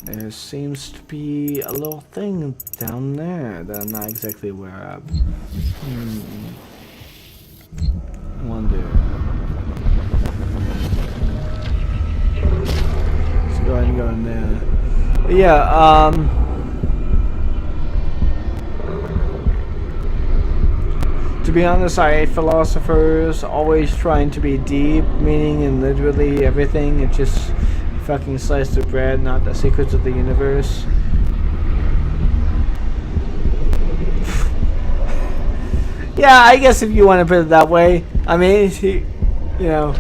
there seems to be a little thing down there that I'm not exactly aware of. I wonder. Let's go ahead and go in there. But yeah, to be honest, I hate philosophers always trying to be deep, meaning in literally everything. It's just fucking slice of bread, not the secrets of the universe. Yeah, I guess if you want to put it that way. I mean, you know,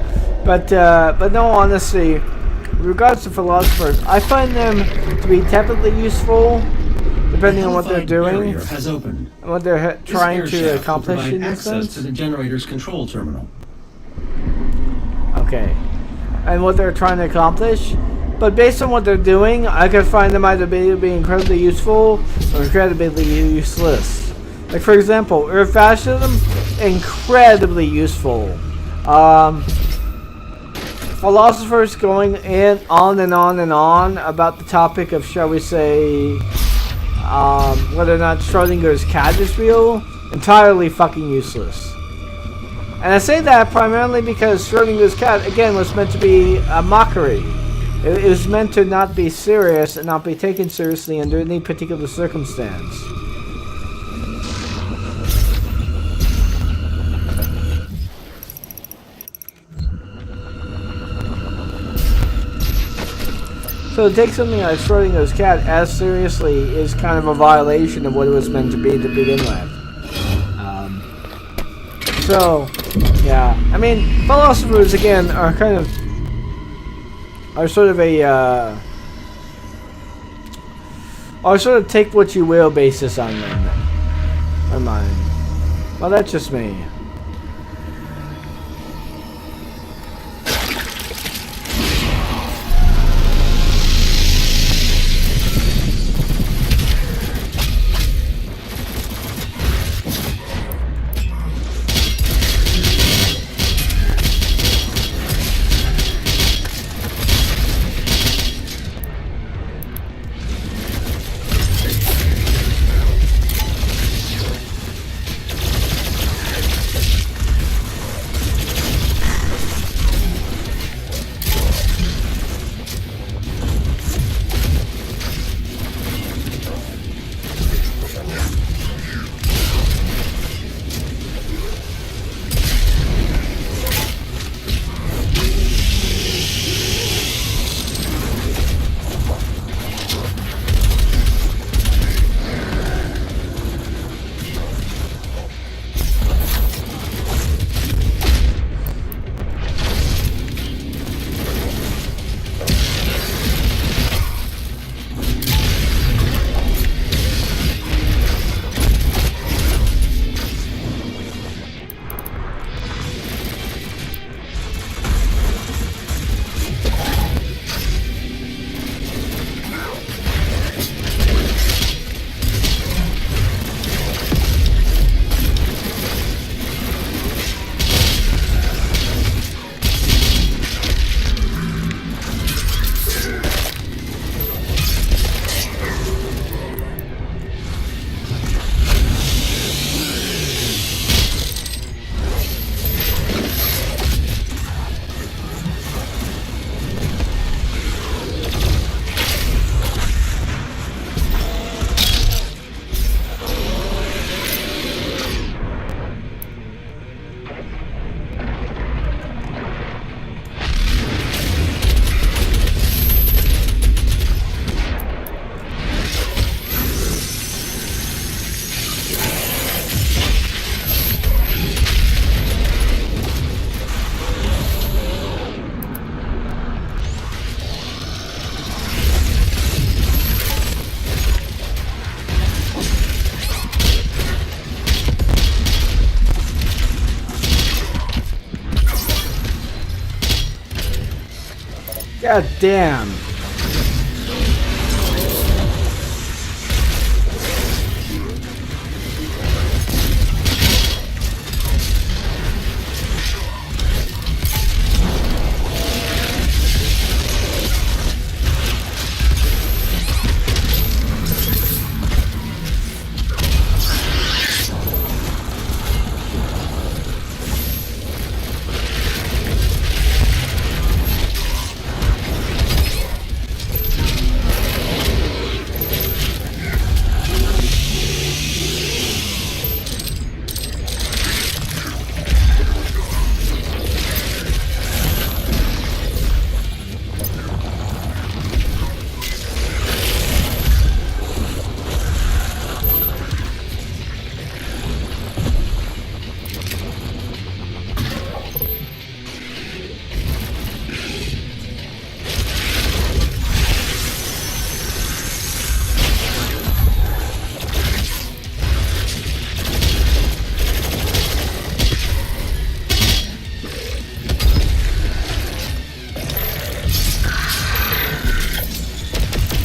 but no, honestly, with regards to philosophers, I find them to be tepidly useful, depending on what they're doing, has opened. and what they're trying This to air shaft will accomplish provide in this access sense. to the generator's control terminal. Okay. And what they're trying to accomplish. But based on what they're doing, I could find them either be incredibly useful or incredibly useless. Like, for example, Earth Fascism, incredibly useful. Philosophers going on and on and on about the topic of, shall we say, whether or not Schrodinger's cat is real, entirely fucking useless. And I say that primarily because Schrodinger's cat, again, was meant to be a mockery. It was meant to not be serious and not be taken seriously under any particular circumstance. So to take something like Schrodinger's cat as seriously is kind of a violation of what it was meant to be to begin with. So, yeah, I mean, philosophers again are kind of sort of a or sort of take what you will basis on them. Or mine. Well, that's just me. God damn.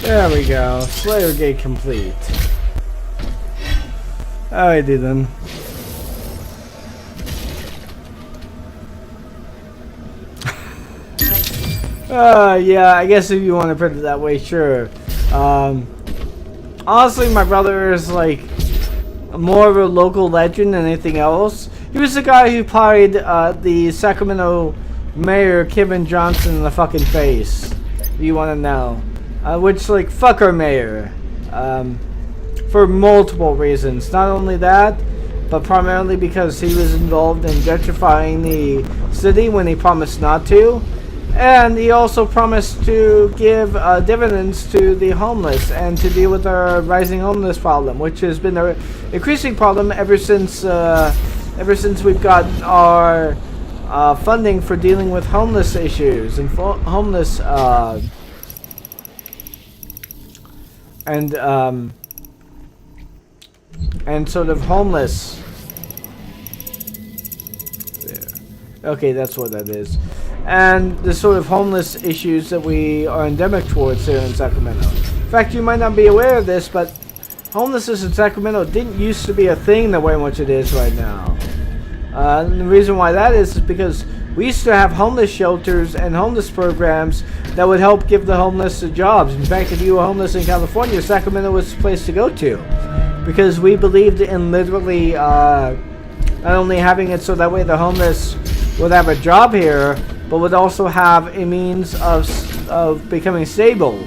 There we go. Slayer gate complete. Alrighty then. Yeah, I guess if you want to put it that way, sure. Honestly, my brother is like more of a local legend than anything else. He was the guy who played the Sacramento mayor, Kevin Johnson, in the fucking face. If you want to know. Which, like, fuck our mayor. For multiple reasons. Not only that, but primarily because he was involved in gentrifying the city when he promised not to. And he also promised to give dividends to the homeless and to deal with our rising homeless problem, which has been an increasing problem ever since we've gotten our funding for dealing with homeless issues and homeless and sort of homeless. There. Okay, that's what that is. And the sort of homeless issues that we are endemic towards here in Sacramento. In fact, you might not be aware of this, but homelessness in Sacramento didn't used to be a thing the way much it is right now. And the reason why that is because we used to have homeless shelters and homeless programs that would help give the homeless jobs. In fact, if you were homeless in California, Sacramento was the place to go to. Because we believed in literally not only having it so that way the homeless would have a job here, but would also have a means of becoming stable,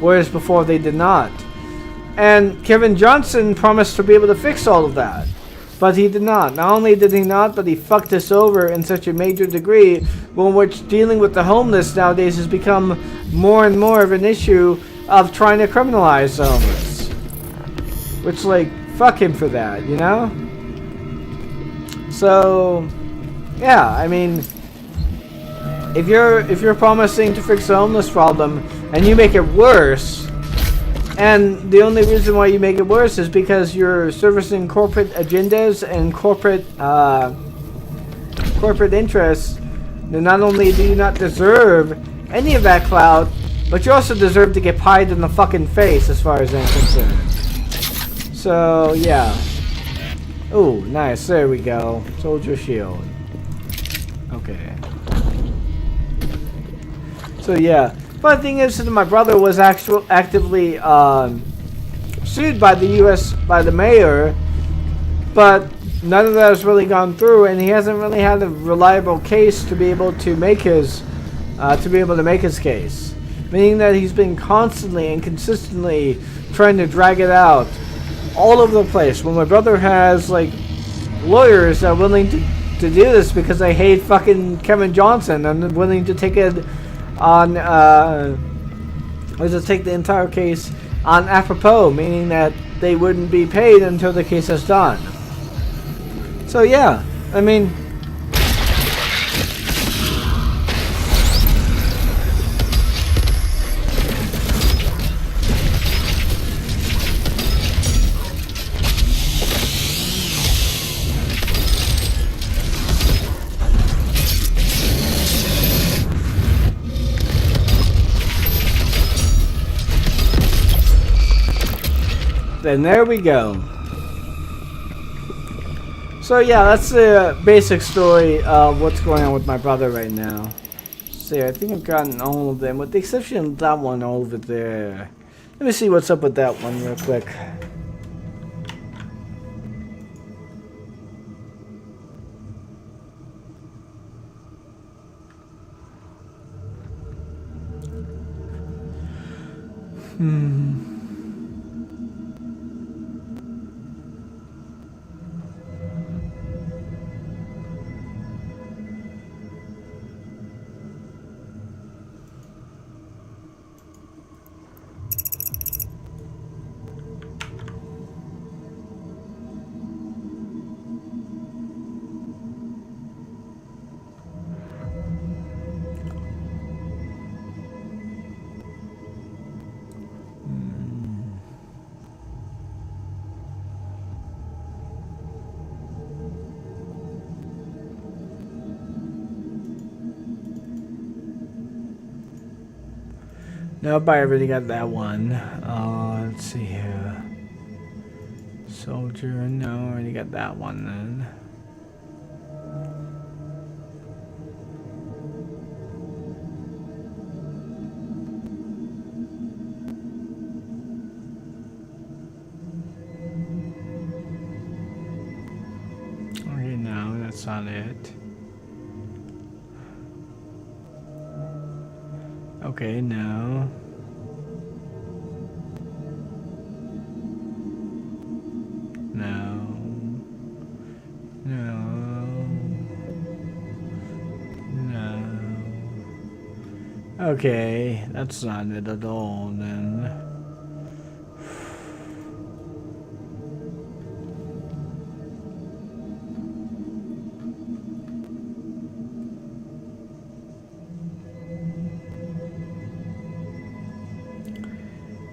whereas before they did not. And Kevin Johnson promised to be able to fix all of that. But he did not. Not only did he not, but he fucked us over in such a major degree, in which dealing with the homeless nowadays has become more and more of an issue of trying to criminalize the homeless. Which, like, fuck him for that, you know? So, yeah, I mean, if you're promising to fix the homeless problem and you make it worse, and the only reason why you make it worse is because you're servicing corporate agendas and corporate interests, then not only do you not deserve any of that clout, but you also deserve to get pied in the fucking face as far as I'm concerned. So, yeah. Ooh, nice. There we go. Soldier shield. Okay. So, yeah. But the thing is that my brother was actively sued by the U.S. by the mayor, but none of that has really gone through, and he hasn't really had a reliable case to be able to make his case. Meaning that he's been constantly and consistently trying to drag it out all over the place. When my brother has like lawyers that are willing to do this because they hate fucking Kevin Johnson and willing to take it on take the entire case on apropos, meaning that they wouldn't be paid until the case is done. So yeah, I mean, And there we go. So yeah, that's the basic story of what's going on with my brother right now. See, I think I've gotten all of them, with the exception of that one over there. Let me see what's up with that one real quick. Nope, I already got that one. Let's see here. Soldier, no, I already got that one then. Okay, no, that's not it. Okay, no. No. No. No. Okay, that's not it at all then.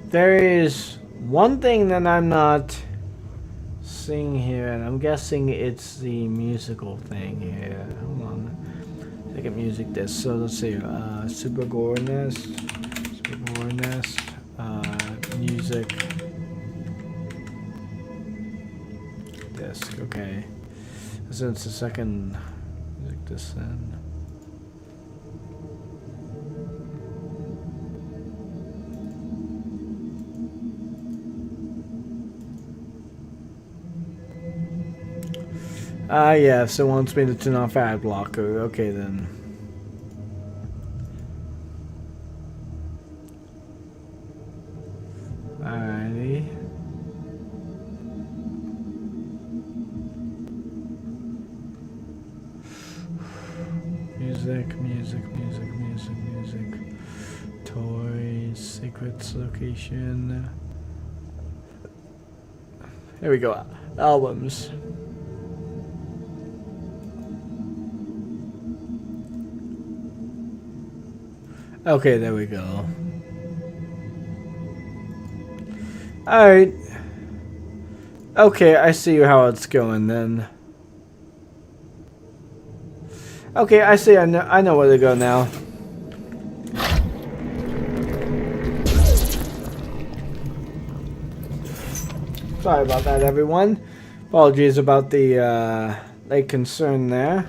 There is one thing that I'm not seeing here, and I'm guessing it's the musical thing here. Hold on. Second music disc. So let's see. Super Gore Nest. Music disc. Okay. So it's the second music disc then. Yeah, so it wants me to turn off ad blocker. Okay, then. Alrighty. Music. Toys, secrets, location. Here we go. Albums. Okay, there we go. Alright. Okay, I see how it's going then. Okay, I see. I know where to go now. Sorry about that, everyone. Apologies about the late concern there.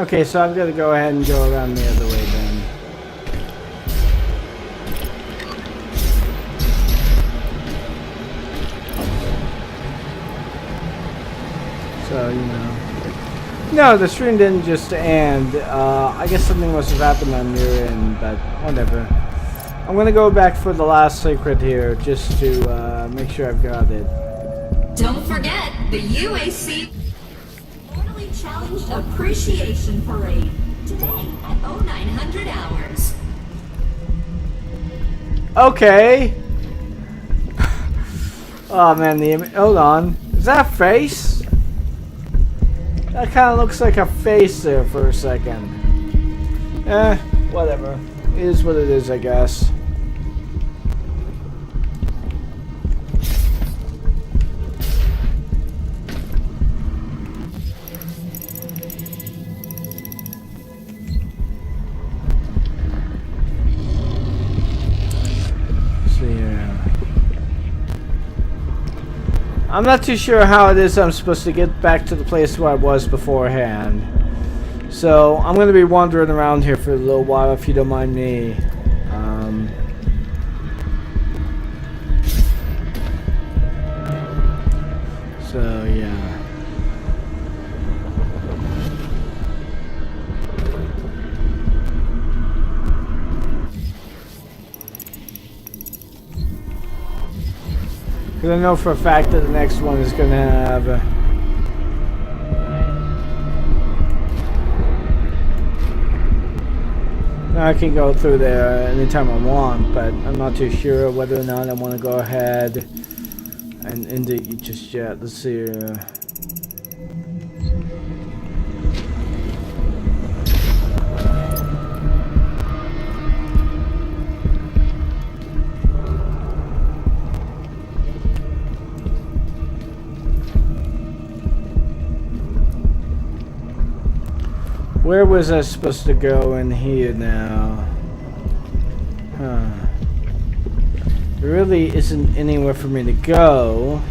Okay, so I'm gonna go ahead and go around the other way then. So, you know. No, the stream didn't just end. I guess something must have happened on your end, but whatever. I'm gonna go back for the last secret here, just to make sure I've got it. Don't forget the UAC Mortally Challenged Appreciation Parade today at 0900 hours. Okay. Oh man, hold on. Is that a face? That kind of looks like a face there for a second. Whatever. It is what it is, I guess. I'm not too sure how it is I'm supposed to get back to the place where I was beforehand. So, I'm going to be wandering around here for a little while if you don't mind me. So, yeah. Because I know for a fact that the next one is going to have... I can go through there anytime I want, but I'm not too sure whether or not I want to go ahead and end it just yet. Let's see here. Where was I supposed to go in here now? Huh. There really isn't anywhere for me to go.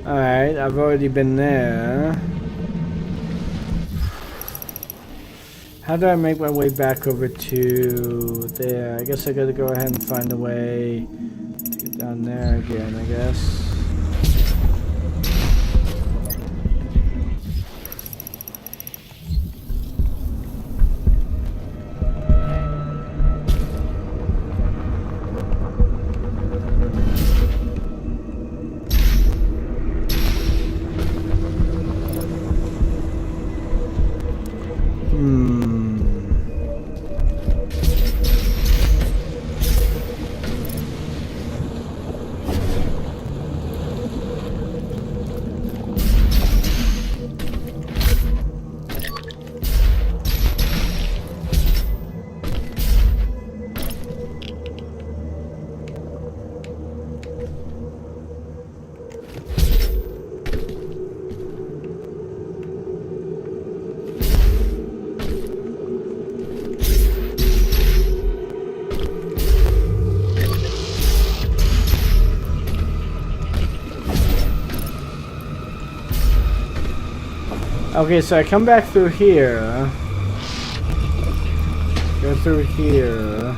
Alright, I've already been there. How do I make my way back over to there? I guess I gotta go ahead and find a way to get down there again, I guess. Okay, so I come back through here. Go through here.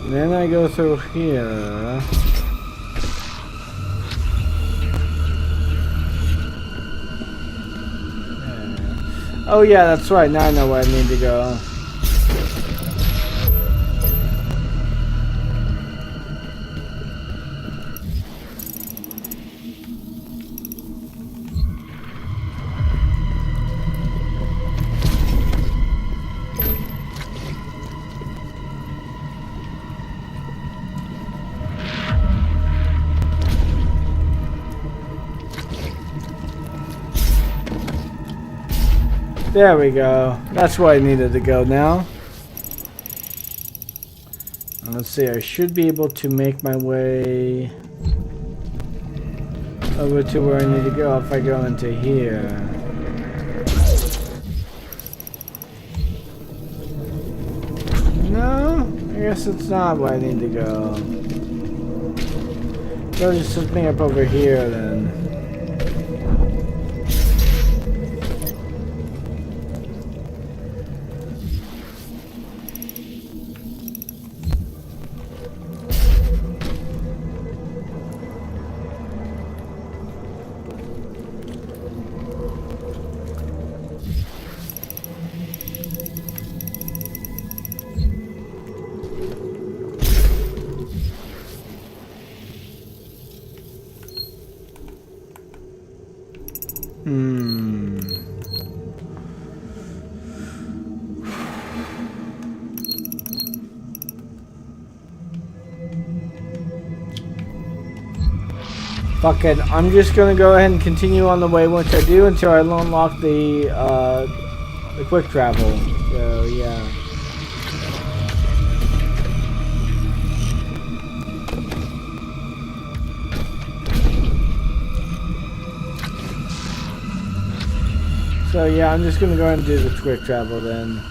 And then I go through here. Oh yeah, that's right. Now I know where I need to go. There we go. That's where I needed to go now. Let's see, I should be able to make my way over to where I need to go if I go into here. No, I guess it's not where I need to go. So just set me up over here then. Fuck it, I'm just gonna go ahead and continue on the way once I do until I unlock the quick travel. So yeah. So yeah, I'm just gonna go ahead and do the quick travel then.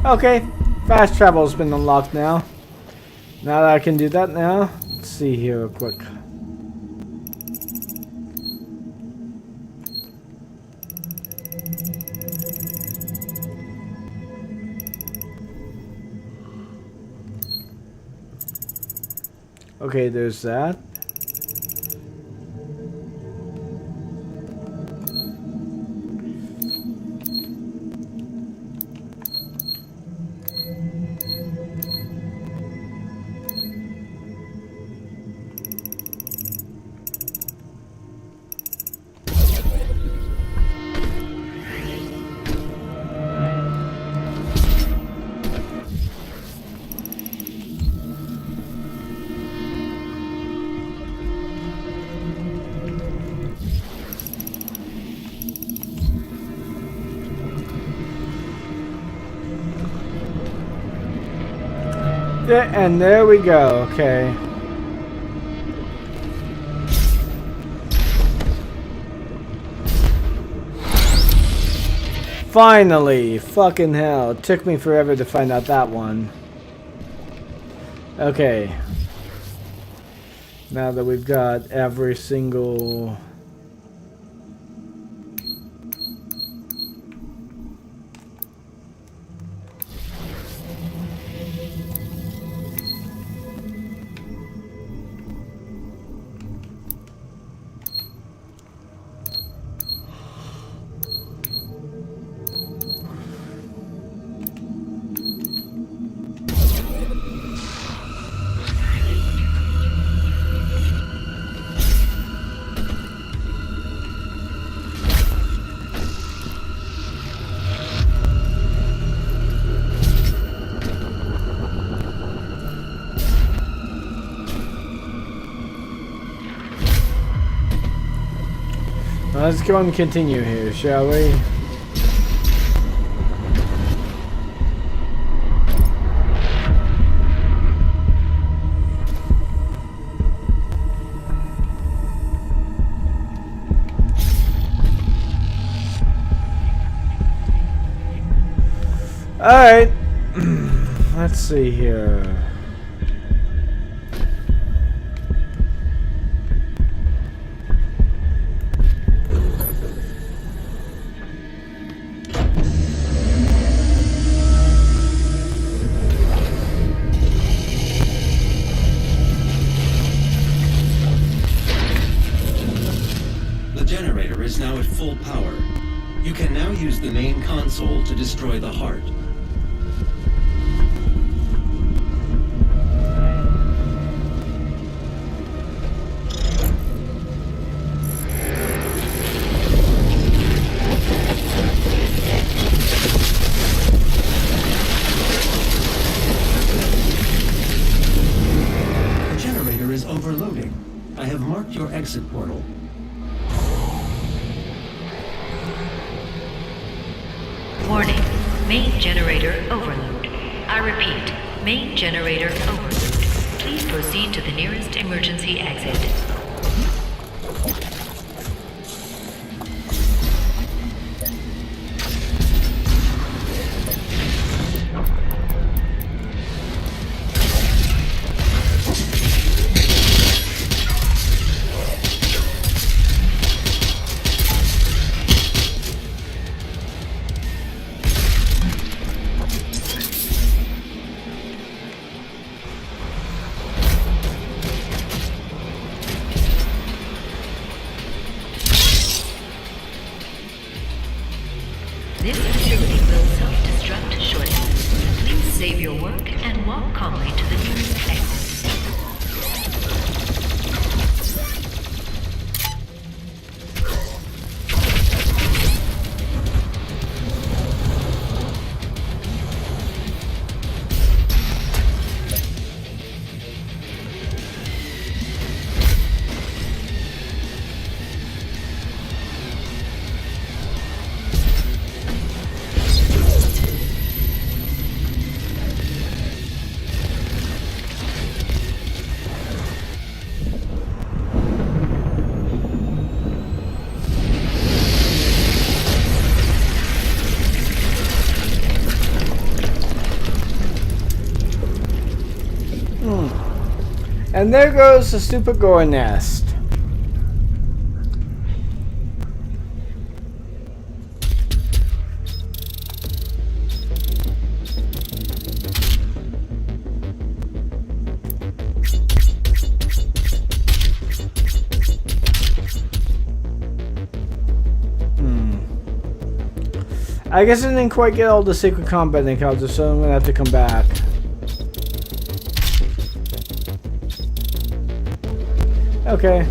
Okay, fast travel has been unlocked now. Now that I can do that now, let's see here real quick. Okay, there's that. And there we go, okay. Finally! Fucking hell. It took me forever to find out that one. Okay. Now that we've got every single... Let's go and continue here, shall we? Alright. Let's see here. Is now at full power. You can now use the main console to destroy the heart. overloading. I have marked your exit portal. Warning, main generator overload. I repeat, main generator overload. Please proceed to the nearest emergency exit. This facility will self-destruct shortly. Please save your work and walk calmly to the nearest exit. And there goes the stupid gore nest. I guess I didn't quite get all the secret combat encounters, so I'm gonna have to come back. Okay.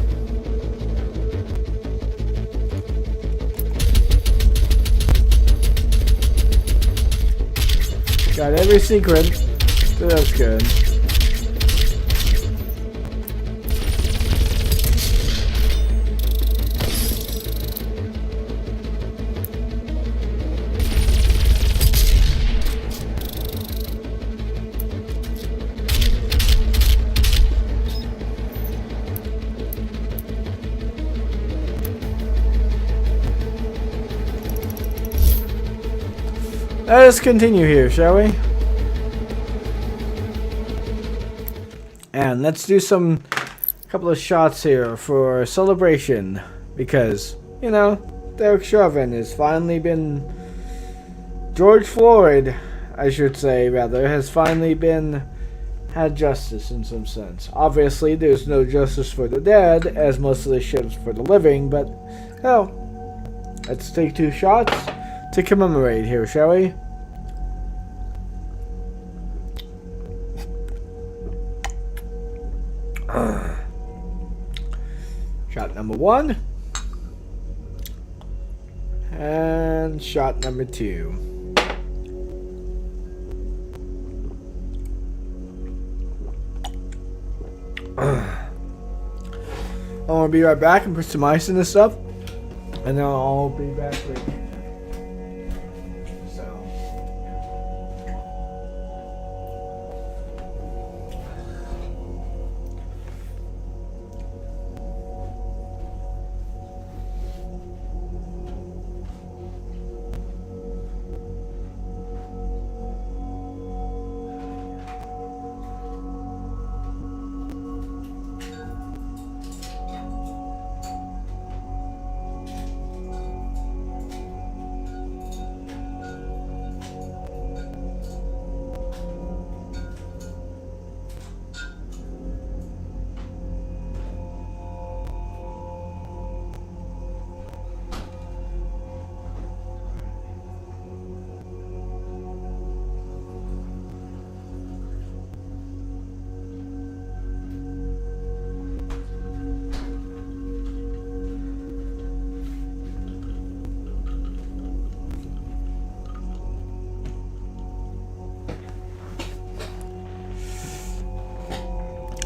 Got every secret, so that's good. Let us continue here, shall we? And let's do couple of shots here for celebration, because, you know, Derek Chauvin has finally been, George Floyd, I should say, rather, has finally had justice in some sense. Obviously, there's no justice for the dead, as most of the shit is for the living, but, hell, let's take 2 shots to commemorate here, shall we? Shot number 1 and shot number 2. I want to be right back and put some ice in this stuff, and then I'll be back later.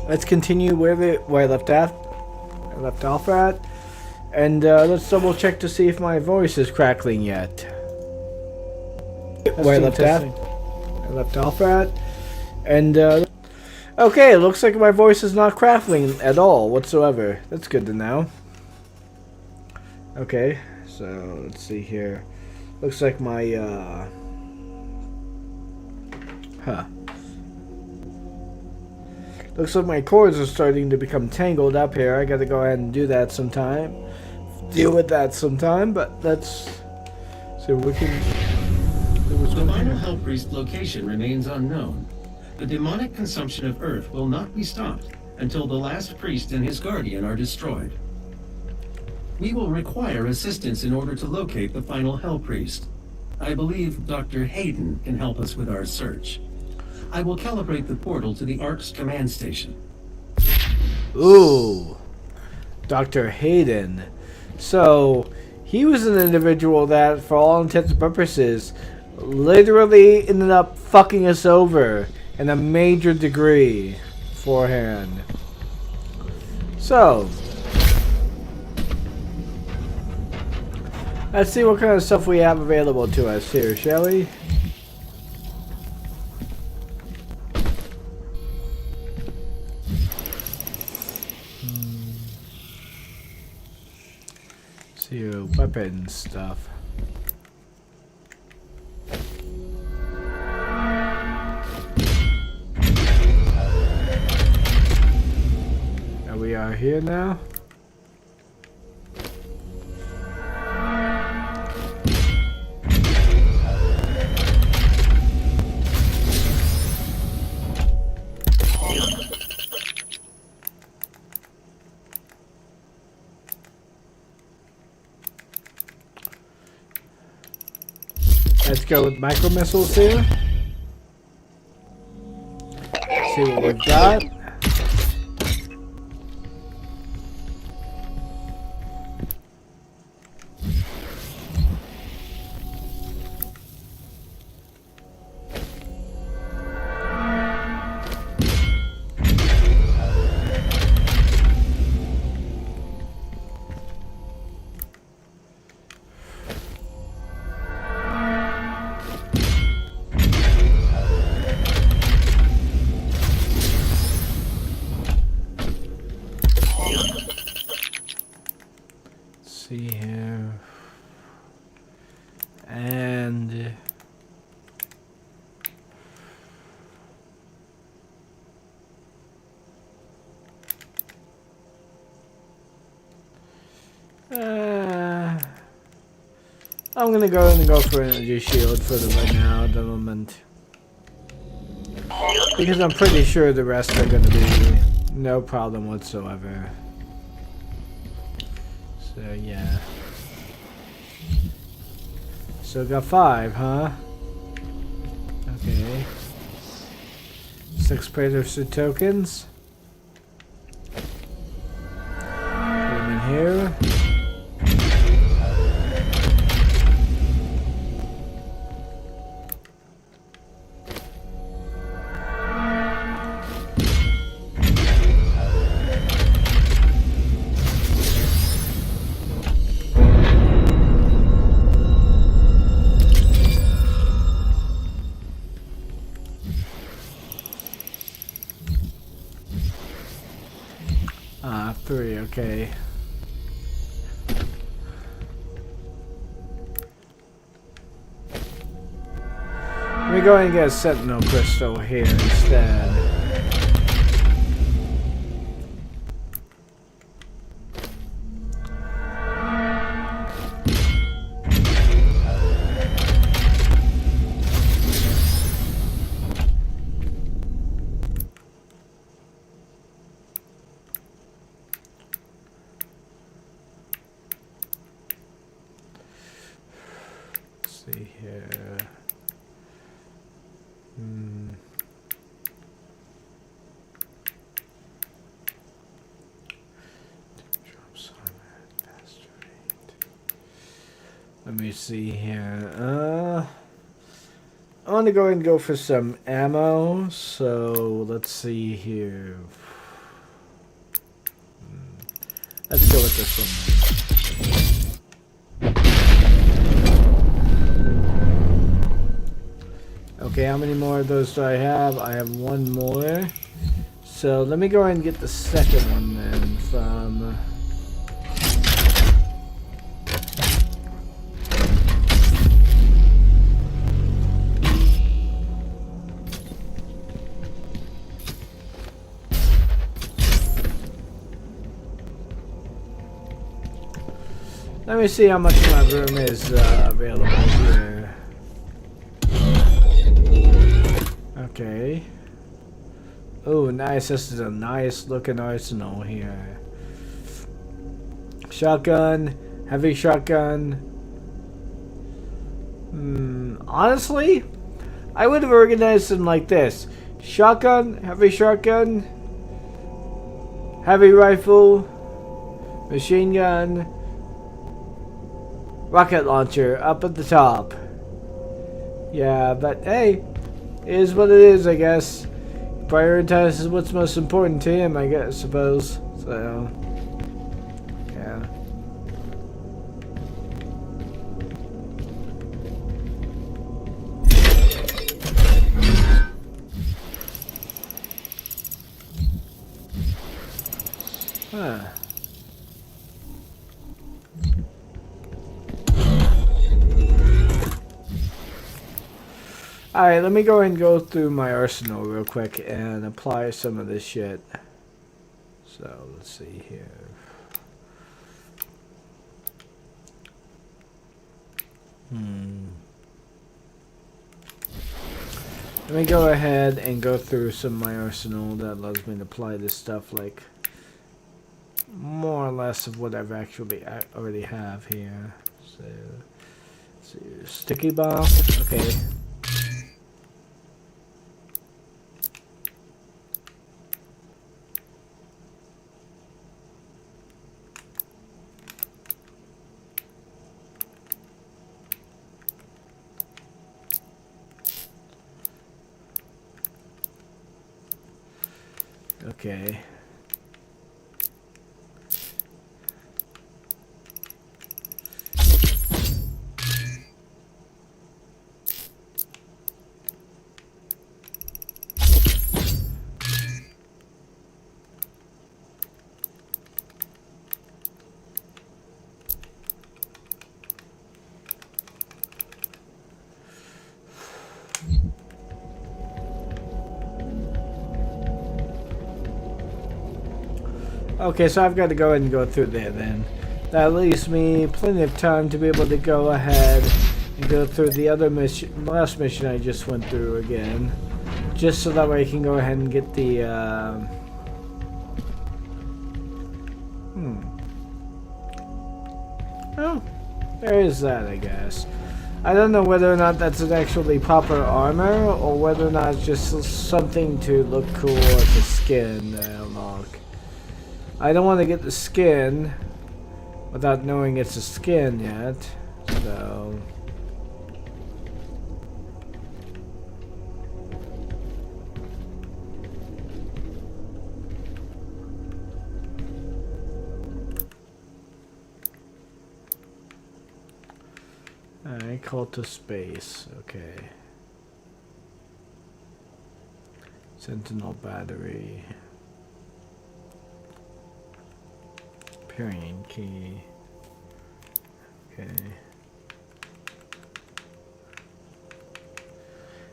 let's continue where I left off at, and let's double check to see if my voice is crackling yet. Where I left off at, and okay, it looks like my voice is not crackling at all whatsoever. That's good to know. Okay, so let's see here. Looks like my looks like my cords are starting to become tangled up here. I gotta go ahead and do that sometime. Deal with that sometime, but let's see what we can. The final Hell Priest location remains unknown. The demonic consumption of Earth will not be stopped until the last priest and his guardian are destroyed. We will require assistance in order to locate the final Hell Priest. I believe Dr. Hayden can help us with our search. I will calibrate the portal to the Ark's command station. Ooh, Dr. Hayden. So, he was an individual that, for all intents and purposes, literally ended up fucking us over in a major degree beforehand. So, let's see what kind of stuff we have available to us here, shall we? See your weapon stuff. And we are here now. Let's go with micro missiles here. See what we've got. See here, and I'm gonna go and go for an energy shield for the right now at the moment, because I'm pretty sure the rest are gonna be no problem whatsoever. So yeah. So got 5, huh? Okay. 6 Praetor tokens. Put them in here. Ah, 3, okay. Let me go and get a Sentinel Crystal here instead. See here. Let me see here. I want to go and go for some ammo. So let's see here. Let's go with this one. Okay, how many more of those do I have? I have one more. So let me go ahead and get the second one then from... Let me see how much my room is available here. Okay. Oh, nice. This is a nice looking arsenal here. Shotgun, heavy shotgun. Honestly, I would have organized them like this. Shotgun, heavy rifle, machine gun, rocket launcher up at the top. Yeah, but hey, it is what it is, I guess. Prioritizes what's most important to him, I guess, suppose. So, yeah. Huh. Alright, let me go ahead and go through my arsenal real quick and apply some of this shit. So, let's see here. Let me go ahead and go through some of my arsenal that allows me to apply this stuff, like more or less of what I've actually already have here. So, let's see, sticky bomb. Okay. Okay. Okay, so I've got to go ahead and go through there then. That leaves me plenty of time to be able to go ahead and go through the other mission, last mission I just went through again. Just so that way I can go ahead and get the, Oh, there is that, I guess. I don't know whether or not that's an actually proper armor, or whether or not it's just something to look cool with the skin that I unlock. I don't want to get the skin without knowing it's a skin yet, so... Alright, call to space, okay. Sentinel battery. Pairing key. Okay.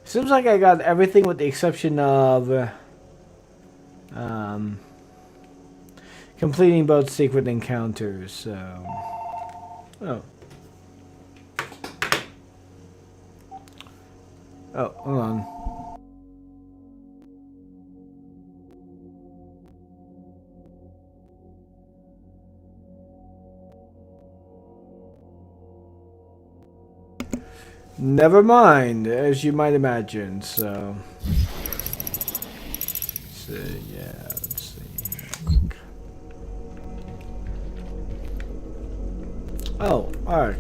Seems like I got everything with the exception of completing both secret encounters, so... Oh. Oh, hold on. Never mind, as you might imagine, so... yeah, let's see. Oh, Ark.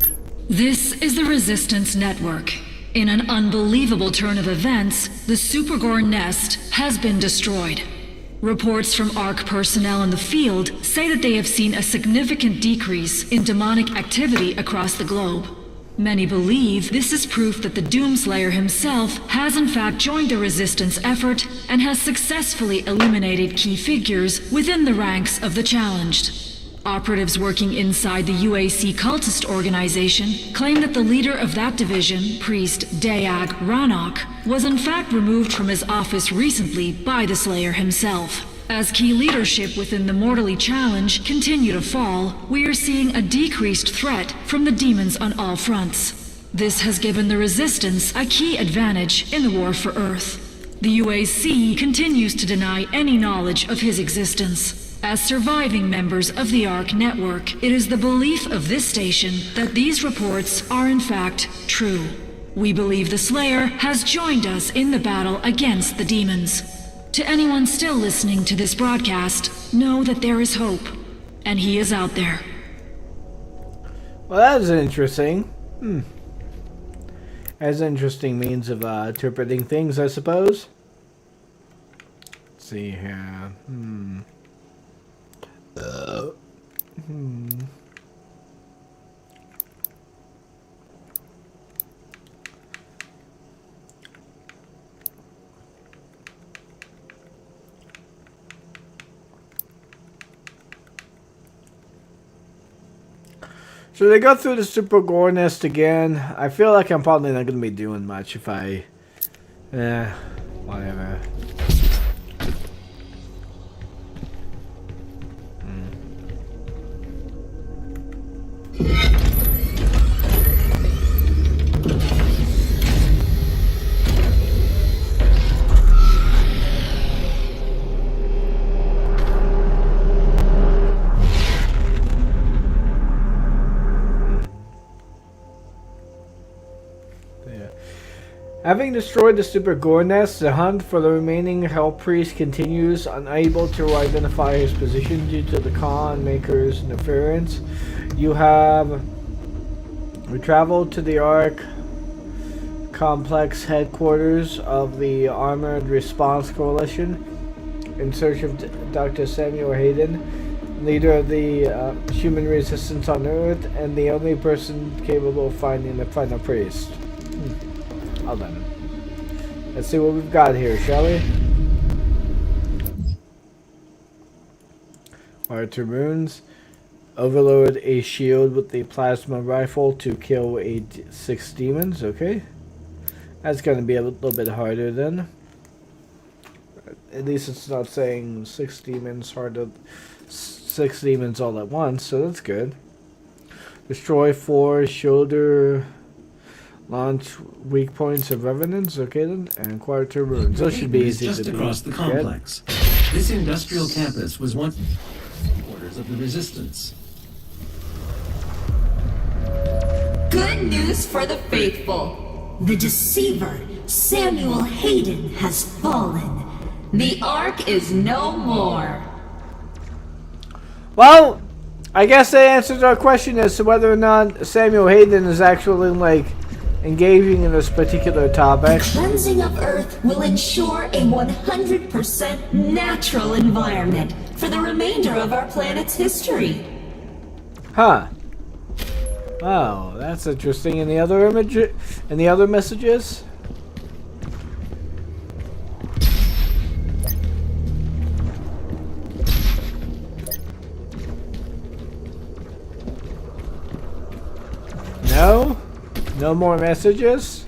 This is the Resistance Network. In an unbelievable turn of events, the Supergore nest has been destroyed. Reports from ARC personnel in the field say that they have seen a significant decrease in demonic activity across the globe. Many believe this is proof that the Doomslayer himself has in fact joined the resistance effort and has successfully eliminated key figures within the ranks of the challenged. Operatives working inside the UAC cultist organization claim that the leader of that division, Priest Dayag Ranok, was in fact removed from his office recently by the Slayer himself. As key leadership within the Mortally Challenge continue to fall, we are seeing a decreased threat from the demons on all fronts. This has given the Resistance a key advantage in the war for Earth. The UAC continues to deny any knowledge of his existence. As surviving members of the ARC network, it is the belief of this station that these reports are in fact true. We believe the Slayer has joined us in the battle against the demons. To anyone still listening to this broadcast, know that there is hope, and he is out there. Well, that is interesting. That's an interesting means of interpreting things, I suppose. Let's see here. So they go through the Super Gore Nest again. I feel like I'm probably not going to be doing much if I... whatever. Having destroyed the Super Gore Nest, the hunt for the remaining Hell Priest continues, unable to identify his position due to the Khan Maker's interference. You have traveled to the ARC complex headquarters of the Armored Response Coalition in search of Dr. Samuel Hayden, leader of the human resistance on Earth, and the only person capable of finding the final priest. Well then. Let's see what we've got here, shall we? Arthur Runes. Overload a shield with the plasma rifle to kill 6 demons. Okay. That's going to be a little bit harder then. At least it's not saying 6 demons all at once, so that's good. Destroy 4 shoulder... Launch weak points of evidence, okay then, and Quarter Runes. Those should be easy just to do. across the complex. This industrial campus was once headquarters of the Resistance. Good news for the faithful. The deceiver, Samuel Hayden, has fallen. The Ark is no more. Well, I guess they answered our question as to whether or not Samuel Hayden is actually, like, engaging in this particular topic. The cleansing of Earth will ensure a 100% natural environment for the remainder of our planet's history. Huh. Oh, that's interesting. And the other image, and the other messages? No? No more messages?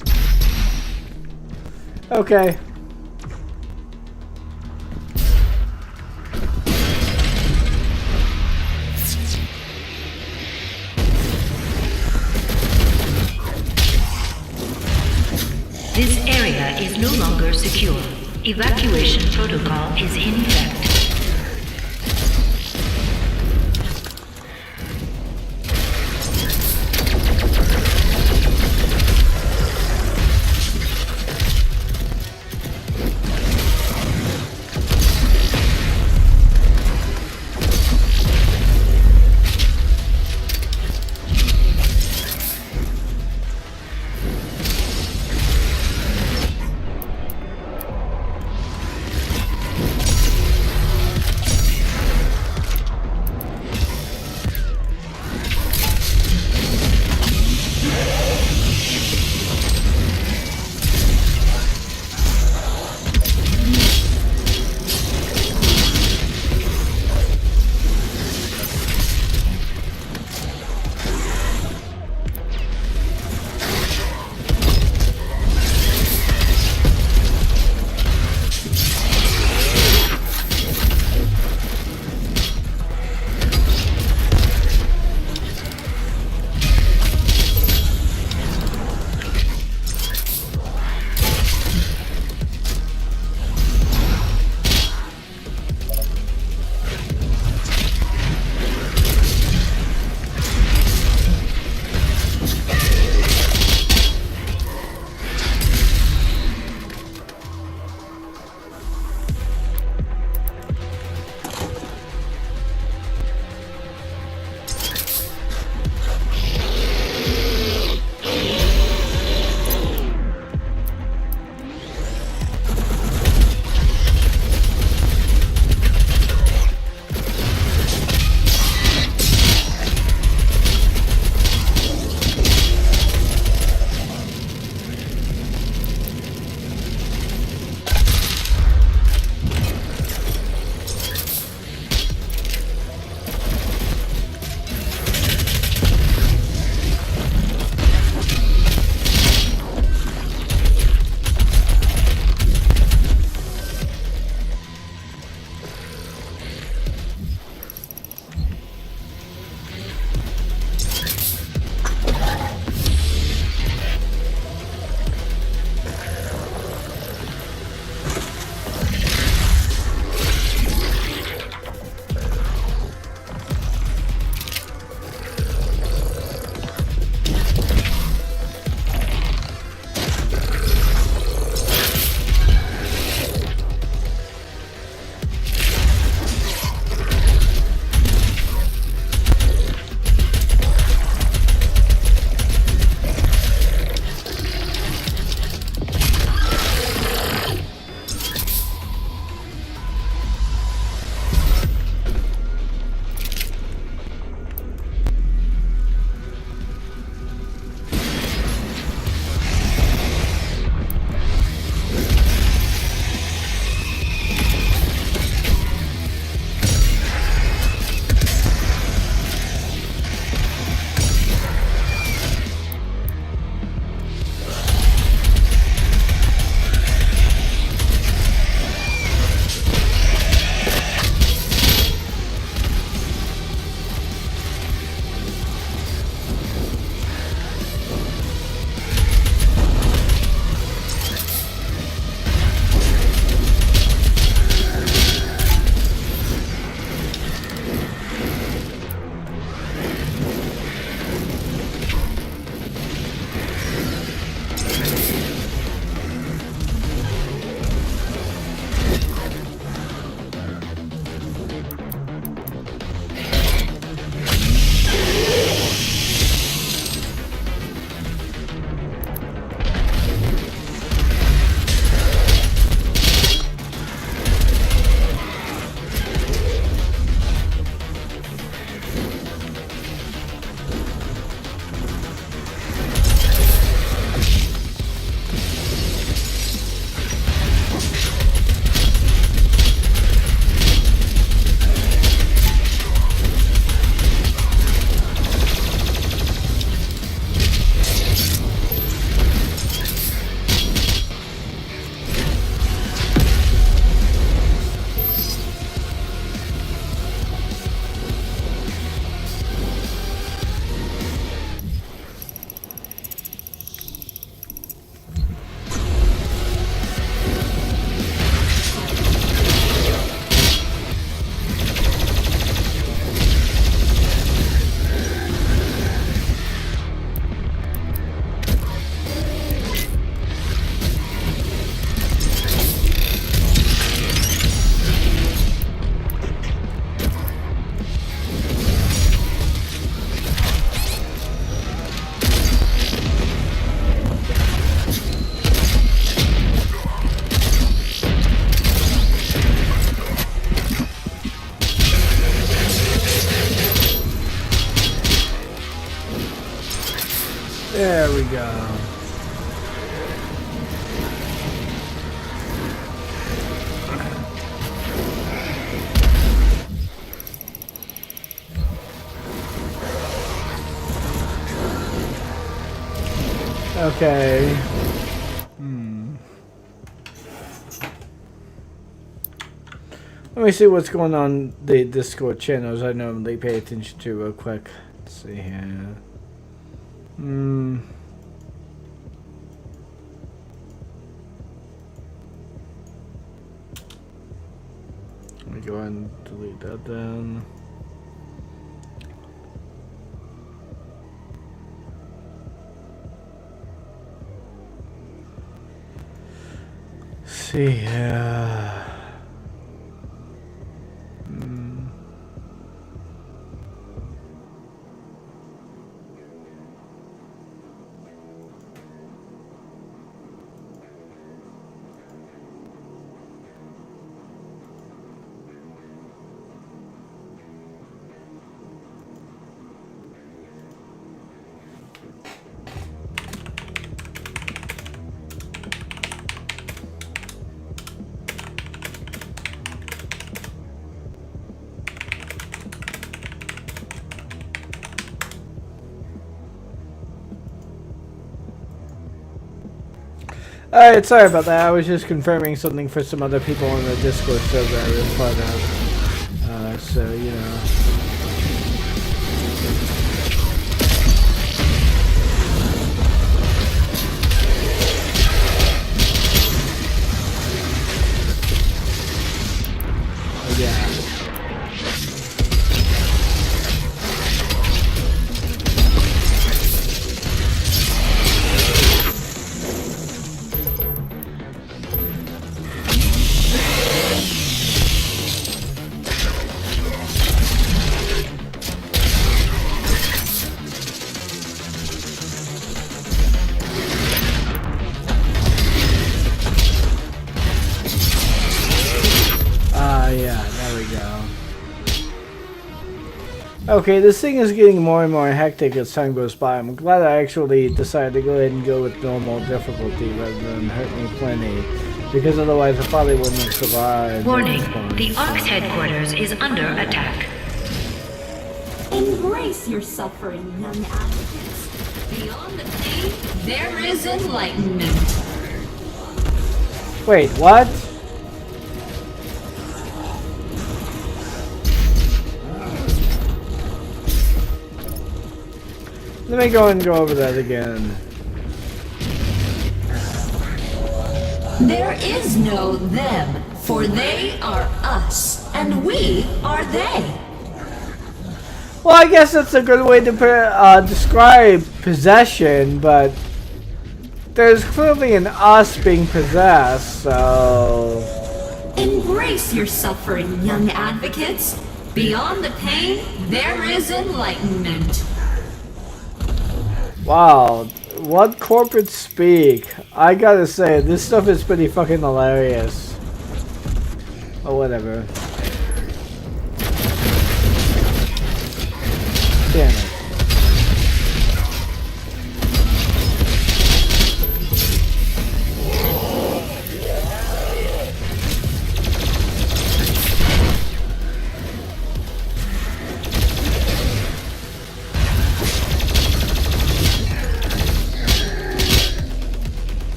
Okay. This area is no longer secure. Evacuation protocol is in effect. There we go. Okay. Let me see what's going on the Discord channels I normally pay attention to real quick. Let's see here. Let me go ahead and delete that then. See here. Alright, sorry about that. I was just confirming something for some other people on the Discord server I was part of. So, you know. Yeah. Okay, this thing is getting more and more hectic as time goes by. I'm glad I actually decided to go ahead and go with normal difficulty rather than hurt me plenty, because otherwise I probably wouldn't have survived. Warning, the ARC's headquarters is under attack. Embrace your suffering, young advocates. Beyond the pain, there is enlightenment. Wait, what? Let me go and go over that again. There is no them, for they are us, and we are they. Well, I guess that's a good way to describe possession, but there's clearly an us being possessed, so... Embrace your suffering, young advocates. Beyond the pain, there is enlightenment. Wow, what corporate speak? I gotta say, this stuff is pretty fucking hilarious. Or whatever. Damn it.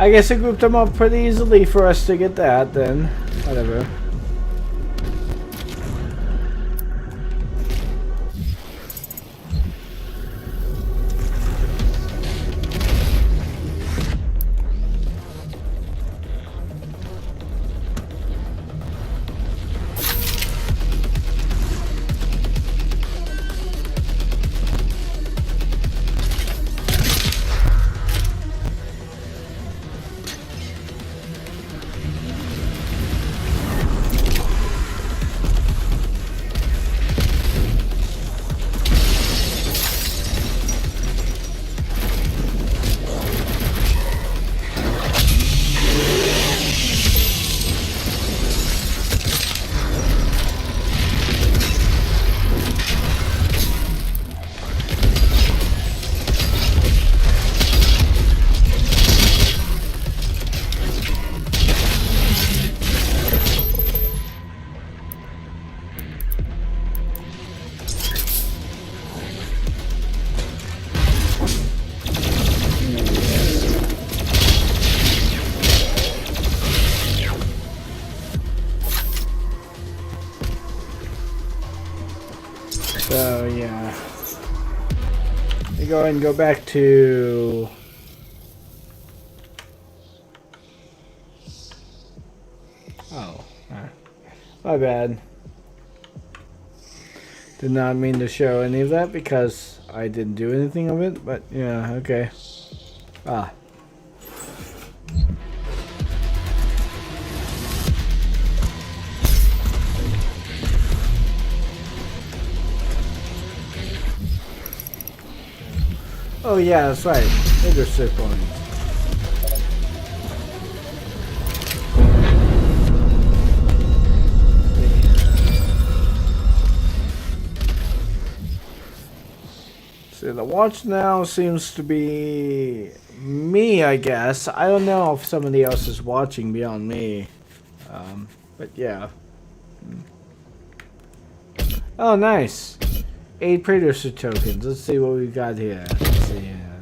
I guess I grouped them up pretty easily for us to get that, then. Whatever. go ahead and go back to... Oh, my bad. Did not mean to show any of that because I didn't do anything of it, but yeah, okay. Ah. Oh yeah, that's right. Leadership points. See, the watch now seems to be me, I guess. I don't know if somebody else is watching beyond me. But yeah. Oh, nice. 8 Praetorship tokens. Let's see what we got here. Let's see here.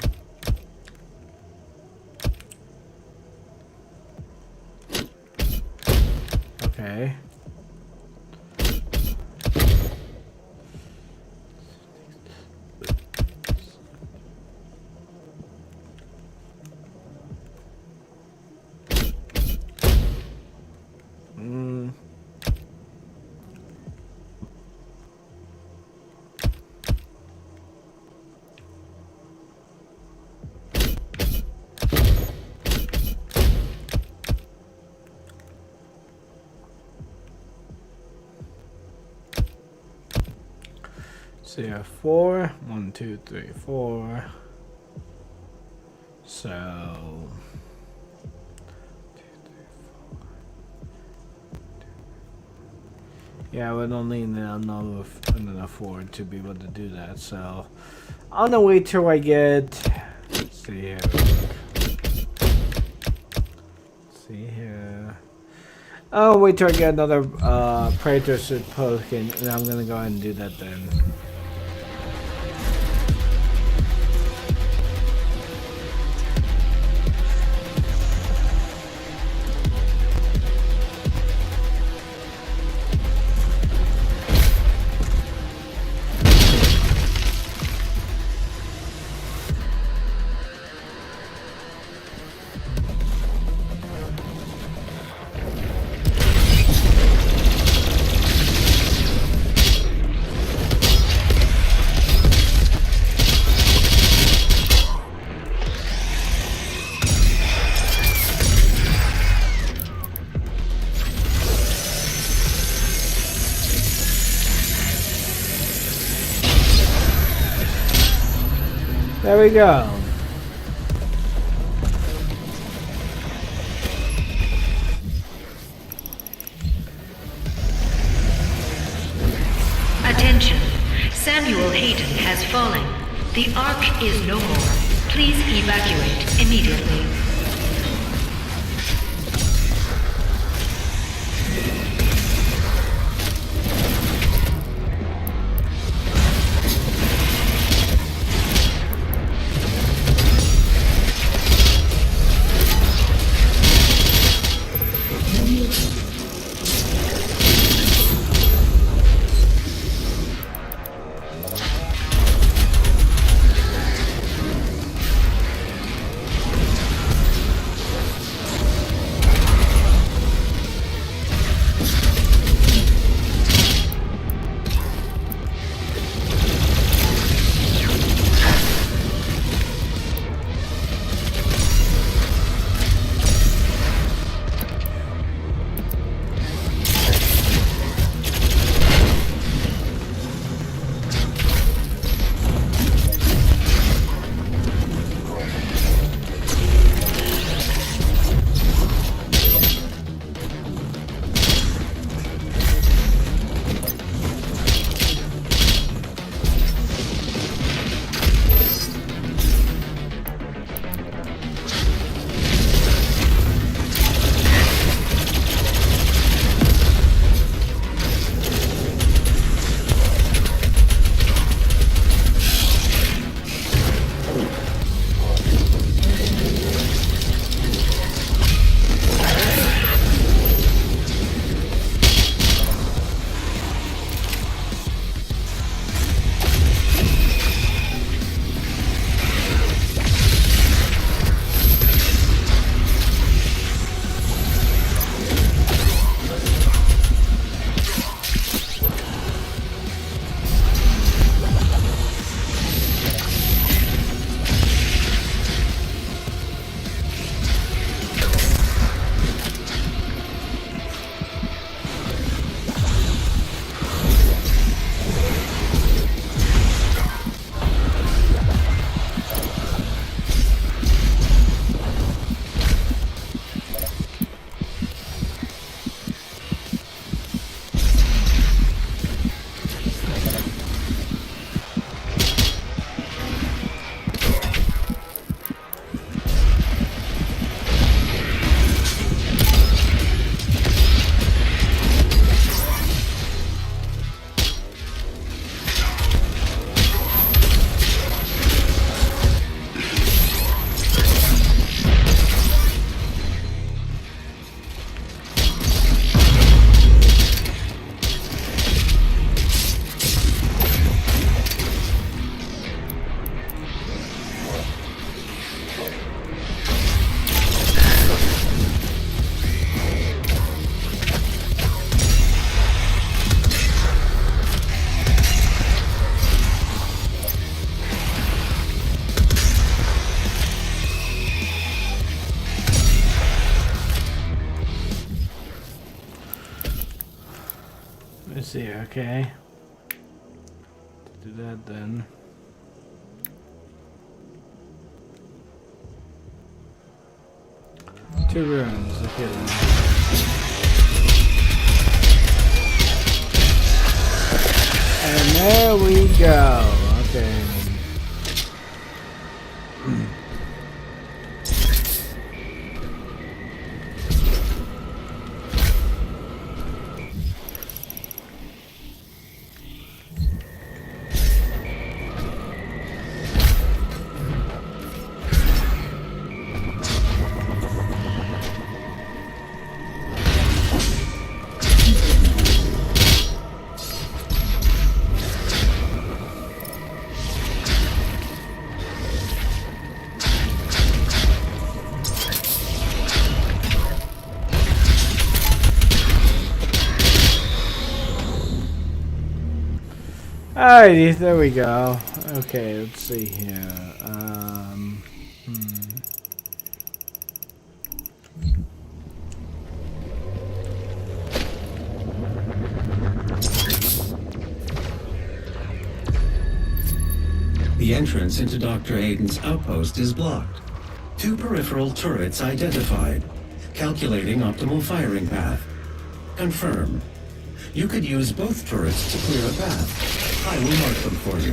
Okay. So you have 4. 1, 2, 3, 4. So yeah, I would only need another 4 to be able to do that. So I'm gonna wait till I get. Let's see here. Let's see here. I'll wait till I get another Praetorship token, and I'm gonna go ahead and do that then. There we go. Attention. Samuel Hayden has fallen. The Ark is no more. Please evacuate immediately. see, okay. Do that then. Two rooms, okay then. And there we go. Okay. Alrighty, there we go. Okay, let's see here. The entrance into Dr. Hayden's outpost is blocked. 2 peripheral turrets identified. Calculating optimal firing path. Confirm. You could use both turrets to clear a path. I will mark them for you.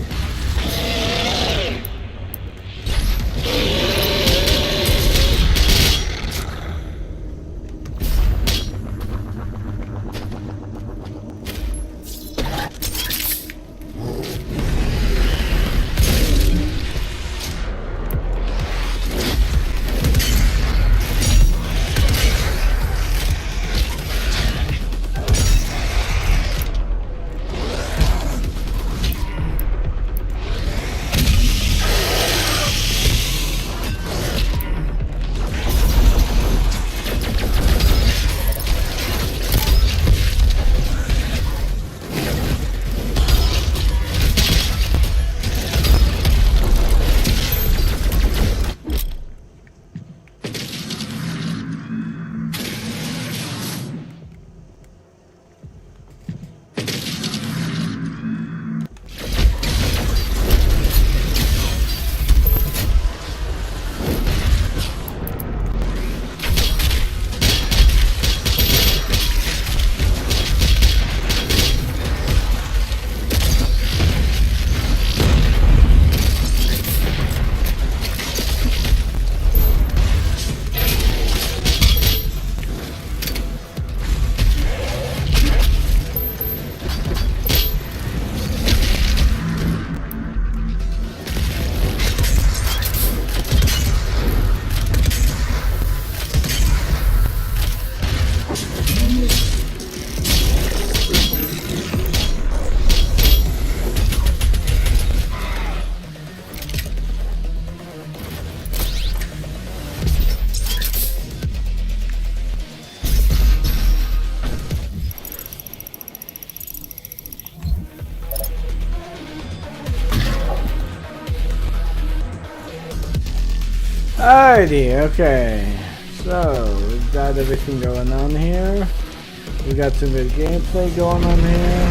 Alrighty, okay. So, we've got everything going on here. We got some good gameplay going on here.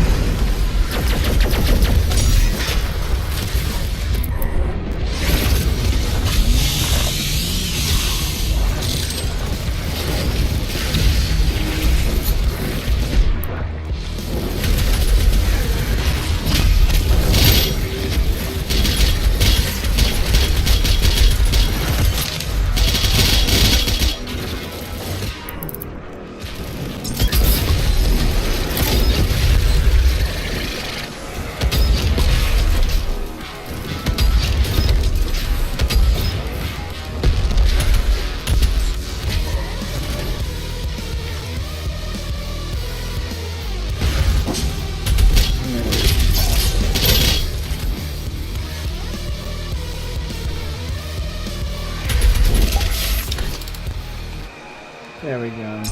There we go.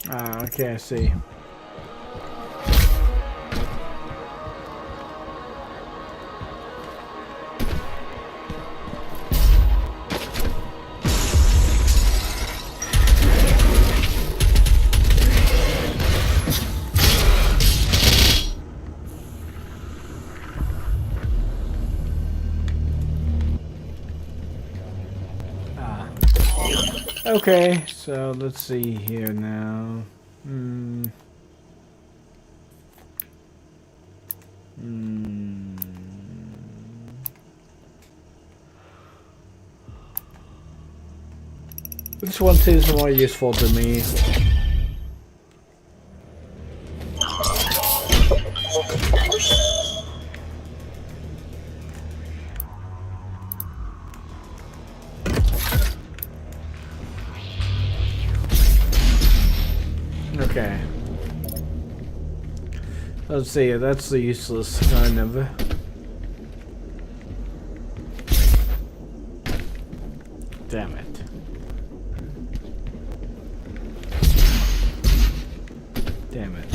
Ah, okay, I see. Okay, so let's see here now. Which one seems more useful to me? Okay. Let's see, that's the useless kind of. Damn it. Damn it.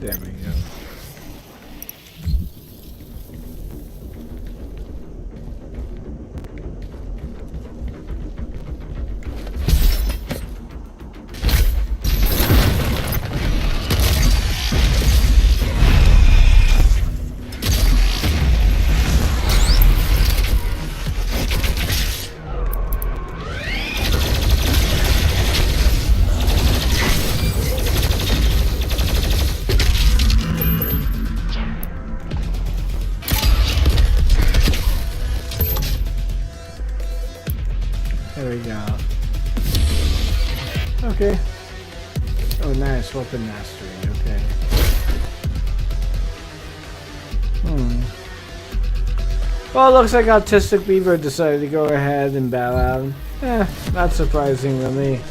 There we go. There we go. Okay. Oh, nice. Weapon mastery. Okay. Well, it looks like Autistic Beaver decided to go ahead and bow out. Not surprising to me.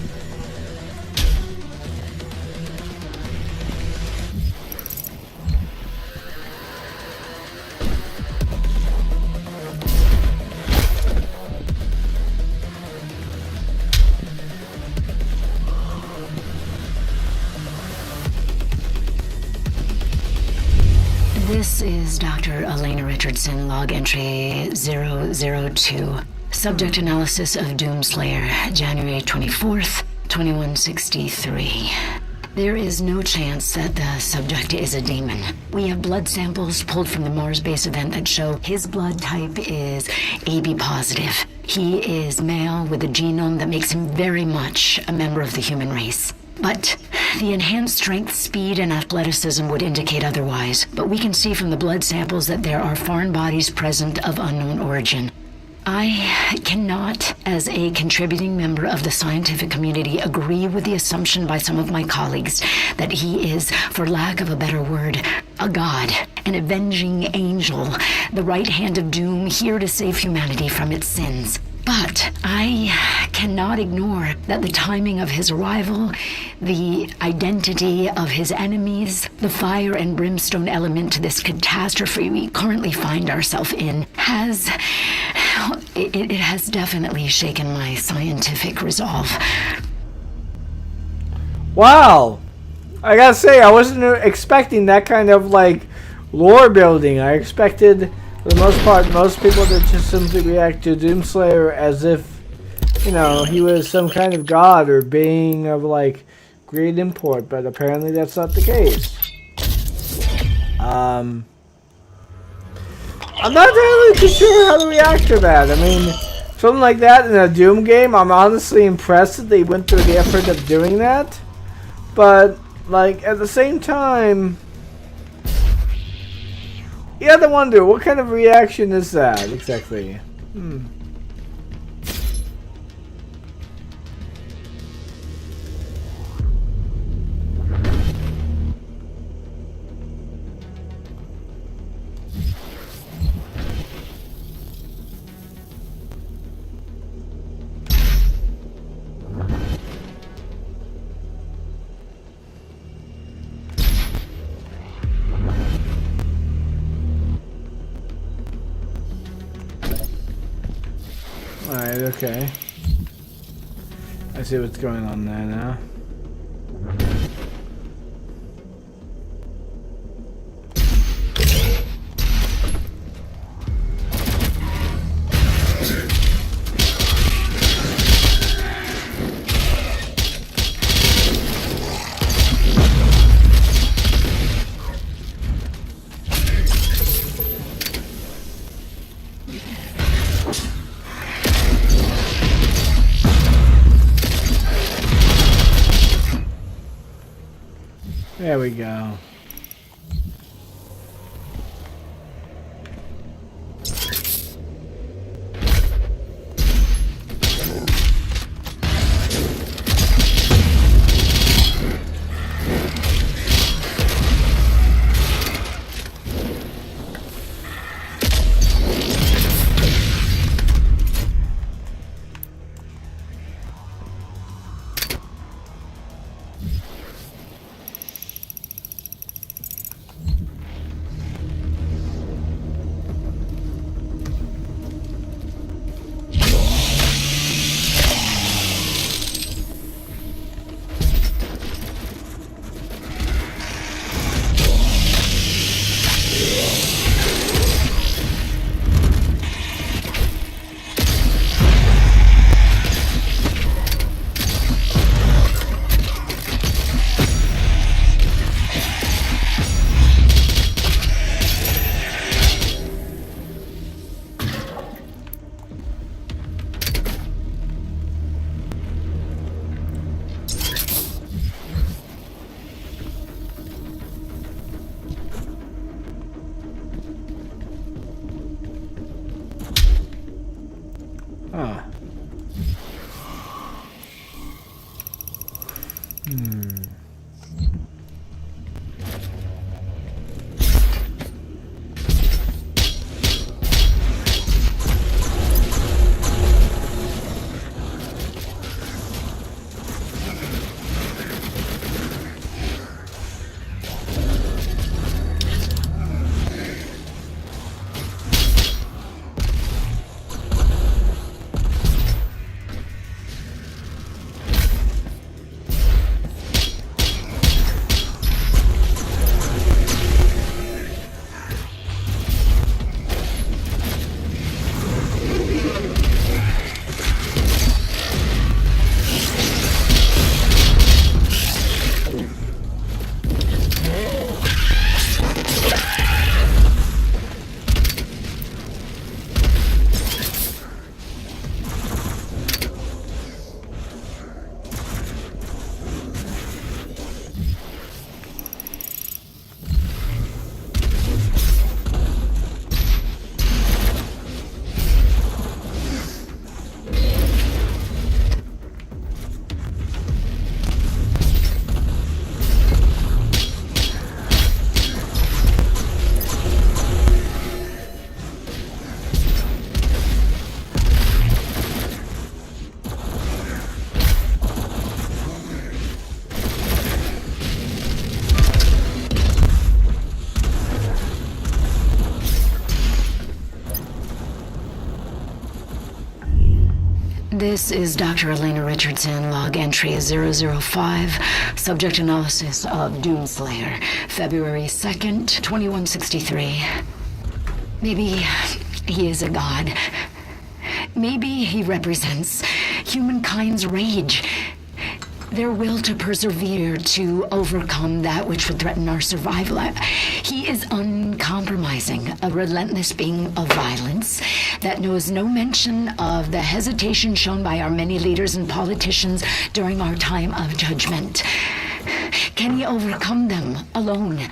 This is Dr. Elena Richardson, log entry 002. Subject analysis of Doomslayer, January 24th, 2163. There is no chance that the subject is a demon. We have blood samples pulled from the Mars base event that show his blood type is AB positive. He is male with a genome that makes him very much a member of the human race. But the enhanced strength, speed, and athleticism would indicate otherwise. But we can see from the blood samples that there are foreign bodies present of unknown origin. I cannot, as a contributing member of the scientific community, agree with the assumption by some of my colleagues that he is, for lack of a better word, a god, an avenging angel, the right hand of doom, here to save humanity from its sins. But I cannot ignore that the timing of his arrival, the identity of his enemies, the fire and brimstone element to this catastrophe we currently find ourselves in it has definitely shaken my scientific resolve. Wow! I gotta say, I wasn't expecting that kind of, like, lore building. I expected, for the most part, most people to just simply react to Doomslayer as if, you know, he was some kind of god or being of, like, great import, but apparently that's not the case. I'm not really too sure how to react to that. I mean, something like that in a Doom game, I'm honestly impressed that they went through the effort of doing that. But, like, at the same time, you have to wonder, what kind of reaction is that exactly? Alright, okay. I see what's going on there now. There we go. Huh. This is Dr. Elena Richardson, log entry 005, subject analysis of Doomslayer, February 2nd, 2163. Maybe he is a god. Maybe he represents humankind's rage, their will to persevere, to overcome that which would threaten our survival. He is uncompromising, a relentless being of violence that knows no mention of the hesitation shown by our many leaders and politicians during our time of judgment. Can he overcome them alone?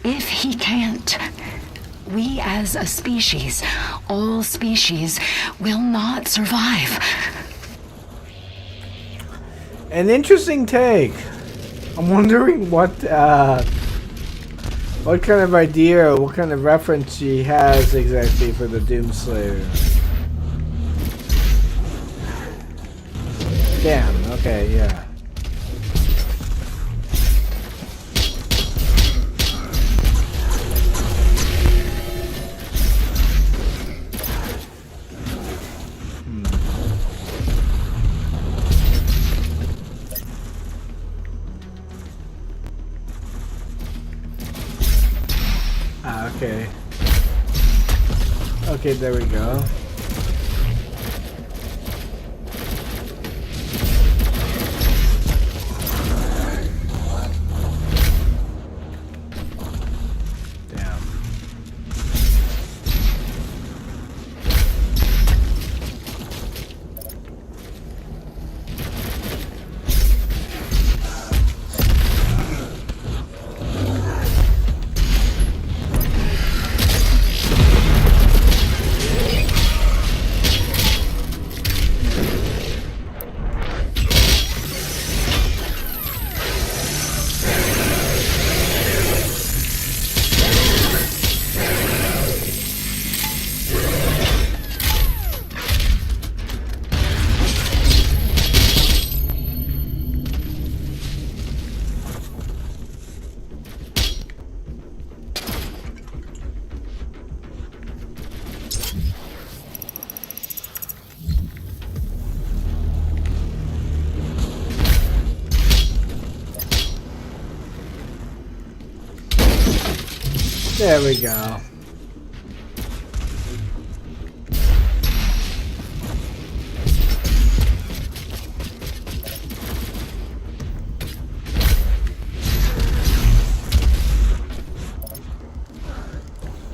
If he can't, we as a species, all species, will not survive. An interesting take. I'm wondering what kind of idea, what kind of reference she has exactly for the Doomslayer. Damn, okay, yeah. Okay. Okay, there we go. Damn. There we go.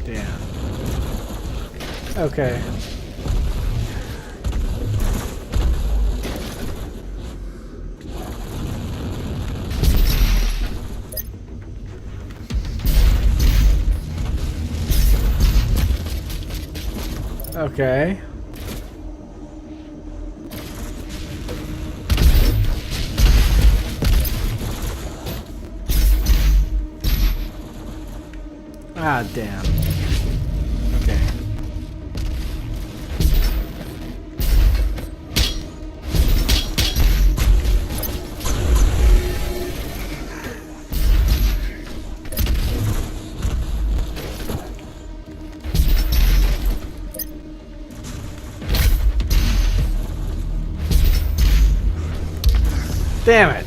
Damn. Okay. Okay. Ah, damn. Okay. Damn it.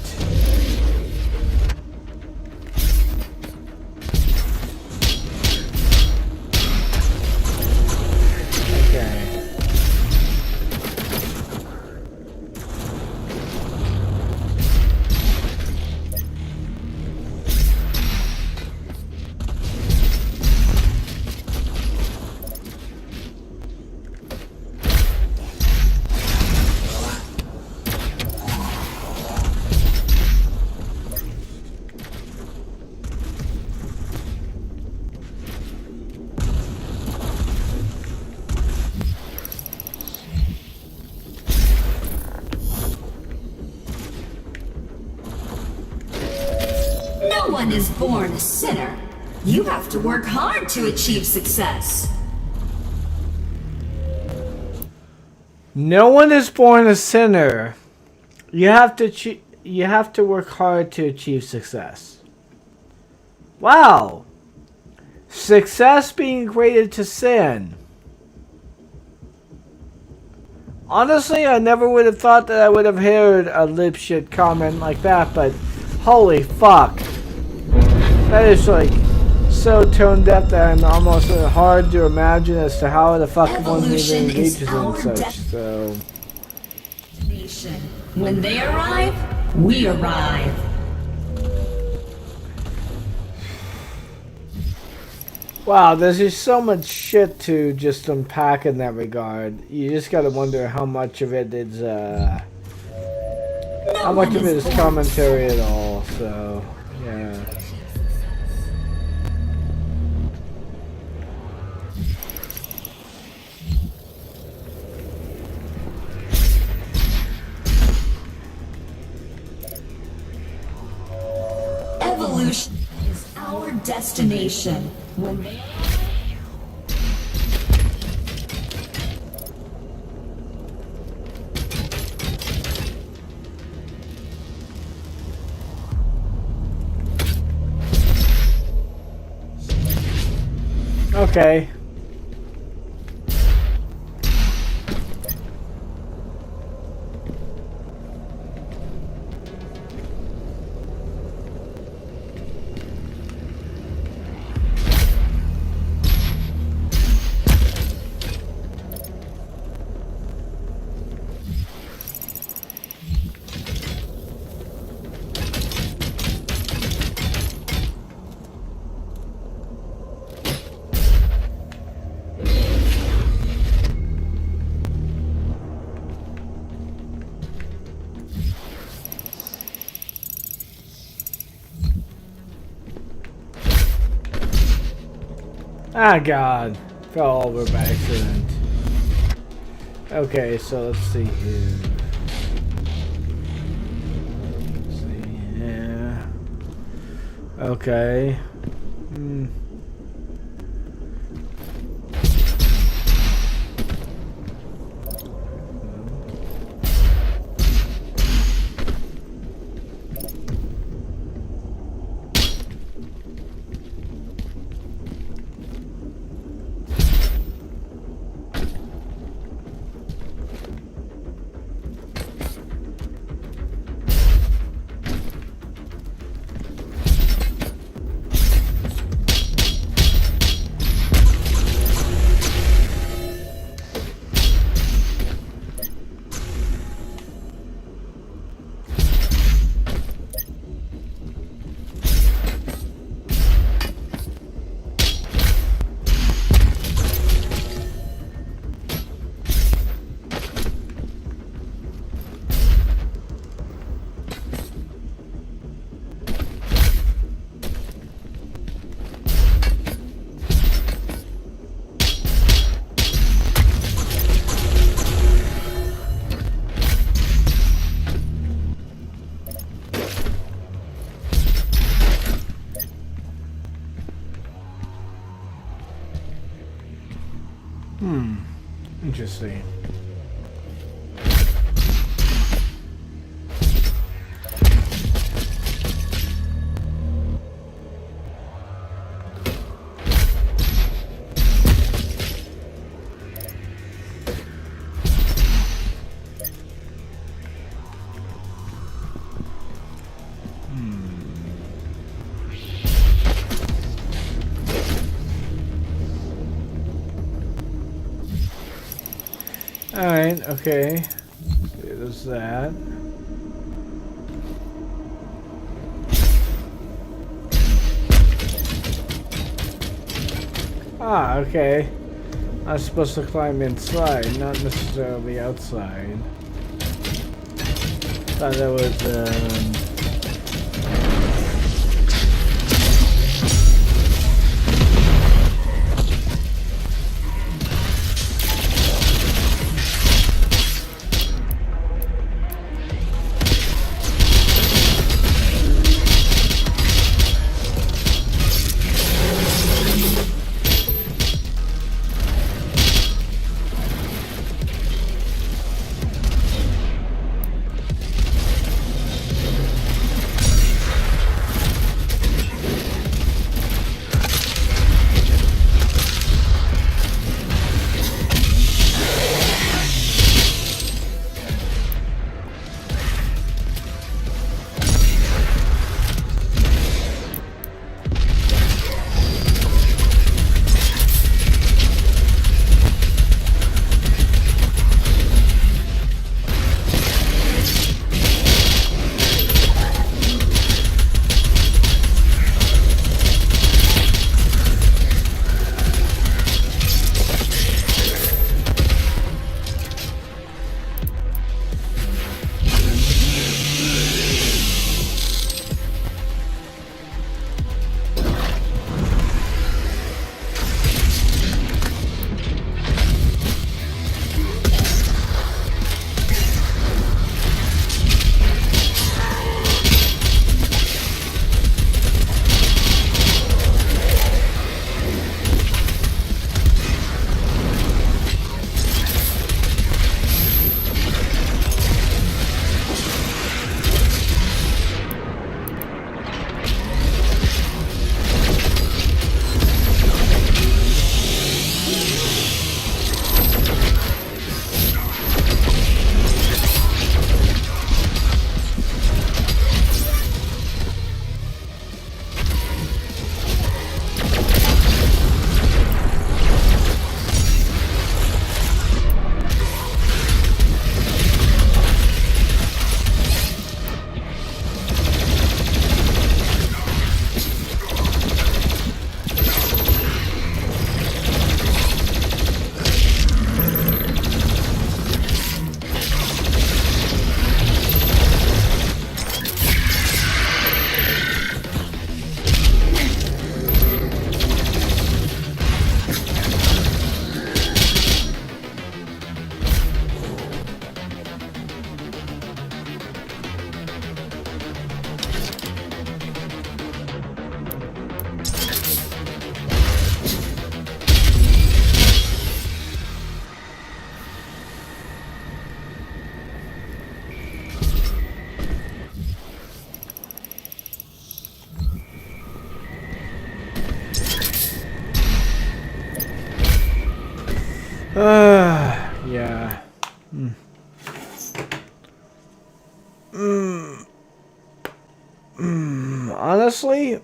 Okay. No one is born a sinner. You have to work hard to achieve success. No one is born a sinner. You have to work hard to achieve success. Wow. Success being equated to sin. Honestly, I never would have thought that I would have heard a lip shit comment like that, but holy fuck. That is like so tone deaf that I'm almost hard to imagine as to how the fuck one even Evolution is engages in our such, so... Nation. When they arrive, we arrive. Wow, there's just so much shit to just unpack in that regard. You just gotta wonder how much of it is, how much of it is commentary at all, so, yeah. Evolution is our destination. When they Okay. Ah, God. Fell over by accident. Okay, so let's see here. Let's see here. Okay. Interesting. Alright, okay. There's that. Ah, okay. I'm supposed to climb inside, not necessarily outside. Thought that was, yeah. Honestly,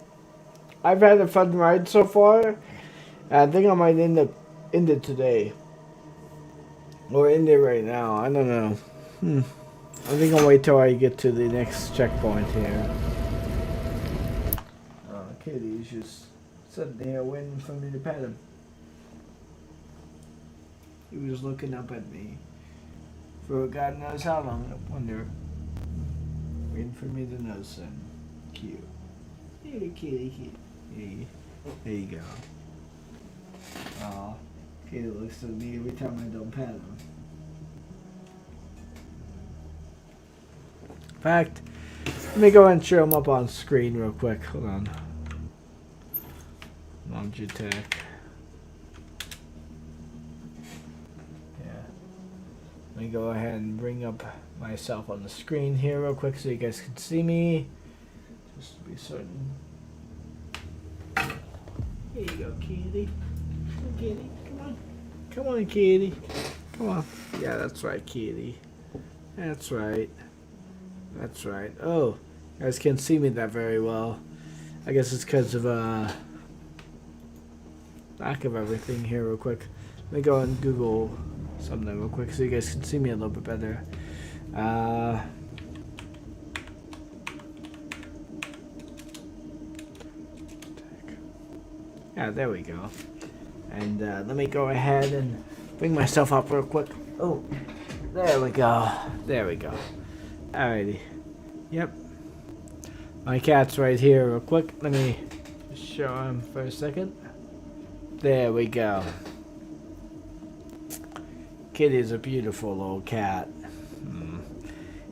I've had a fun ride so far. I think I might end it today. Or end it right now. I don't know. I think I'll wait till I get to the next checkpoint here. Kitty's just sitting there waiting for me to pet him. He was looking up at me for God knows how long, I wonder. Waiting for me to notice him. Cute. Hey, kitty, kitty. Hey, there you go. Aw, Kitty looks at me every time I don't pet him. In fact, let me go ahead and show him up on screen real quick. Hold on. Logitech. Let me go ahead and bring up myself on the screen here real quick so you guys can see me. Just to be certain. Here you go, kitty. Come on, kitty. Come on. Come on, kitty. Come on. Yeah, that's right, kitty. That's right. That's right. Oh, you guys can't see me that very well. I guess it's because of lack of everything here real quick. Let me go and Google something real quick so you guys can see me a little bit better. Yeah, there we go. And let me go ahead and bring myself up real quick. Oh, there we go. There we go. Alrighty. Yep. My cat's right here real quick. Let me just show him for a second. There we go. Kitty's a beautiful little cat.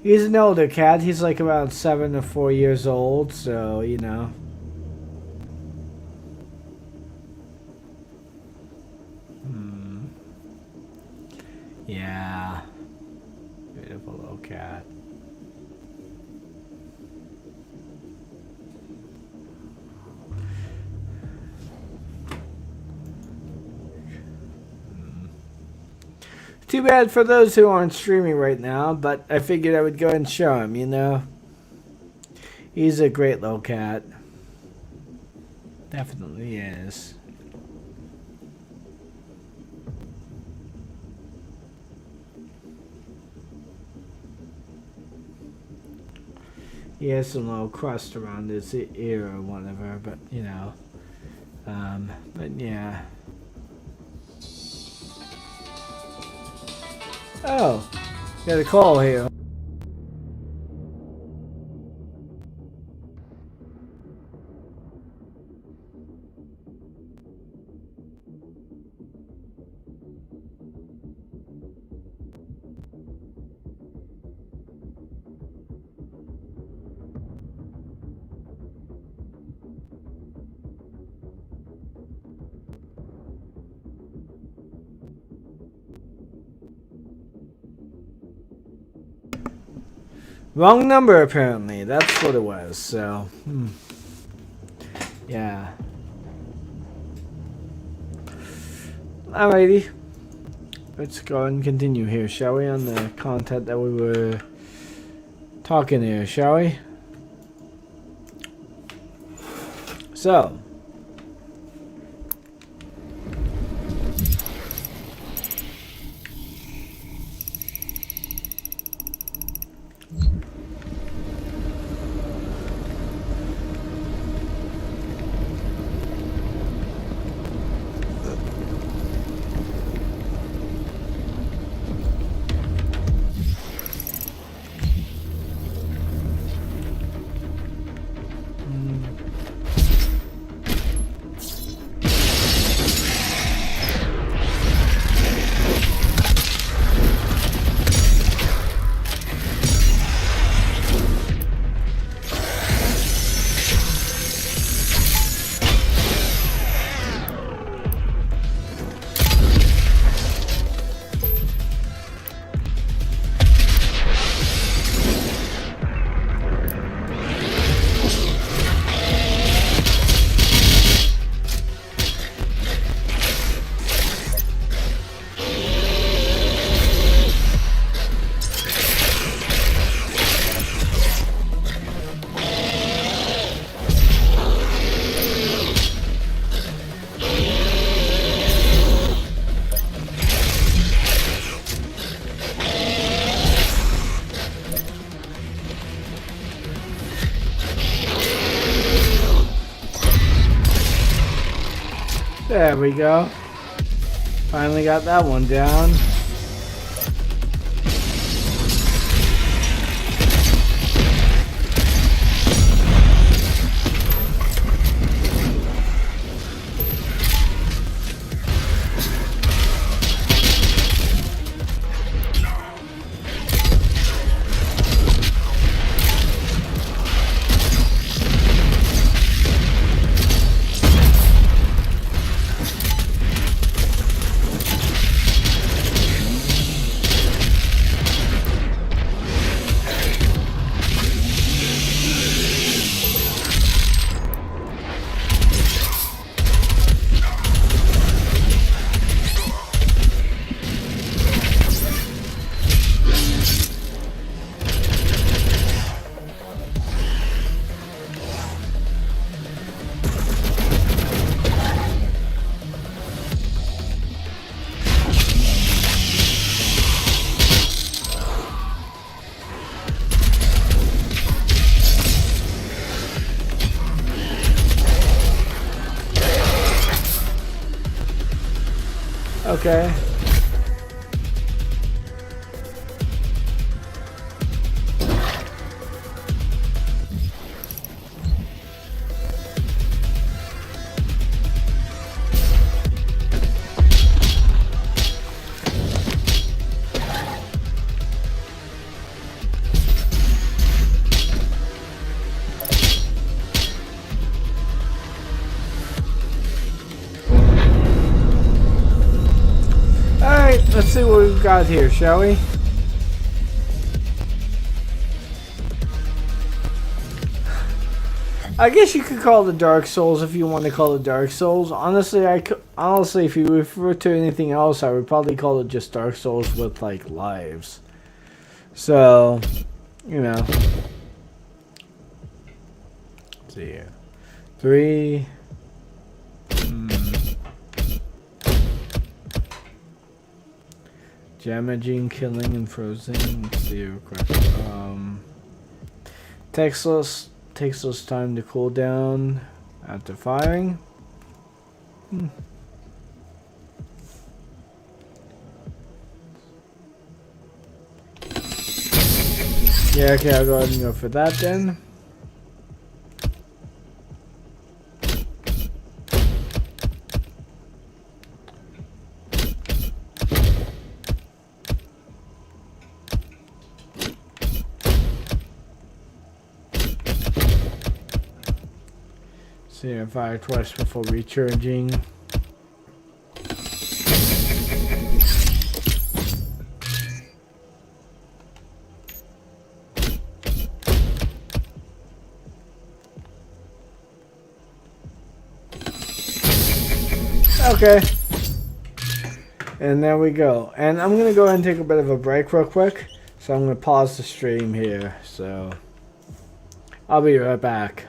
He's an older cat. He's like around 7 or 4 years old, so, you know. Yeah. Beautiful little cat. Too bad for those who aren't streaming right now, but I figured I would go and show him, you know. He's a great little cat. Definitely is. He has some little crust around his ear or whatever, but you know. But yeah. Oh, got a call here. Wrong number, apparently. That's what it was, so... Yeah. Alrighty. Let's go and continue here, shall we? On the content that we were talking here, shall we? So... There we go. Finally got that one down. Okay. Alright, let's see what we've got here, shall we? I guess you could call it Dark Souls if you want to call it Dark Souls. Honestly, honestly, if you refer to anything else, I would probably call it just Dark Souls with like lives. So, you know. Let's see here. 3. Damaging, killing, and frozen. Let's see real quick. Takes less time to cool down after firing. Yeah, okay, I'll go ahead and go for that then. See, I fire twice before recharging. Okay. And there we go. And I'm going to go ahead and take a bit of a break real quick. So I'm going to pause the stream here. So I'll be right back.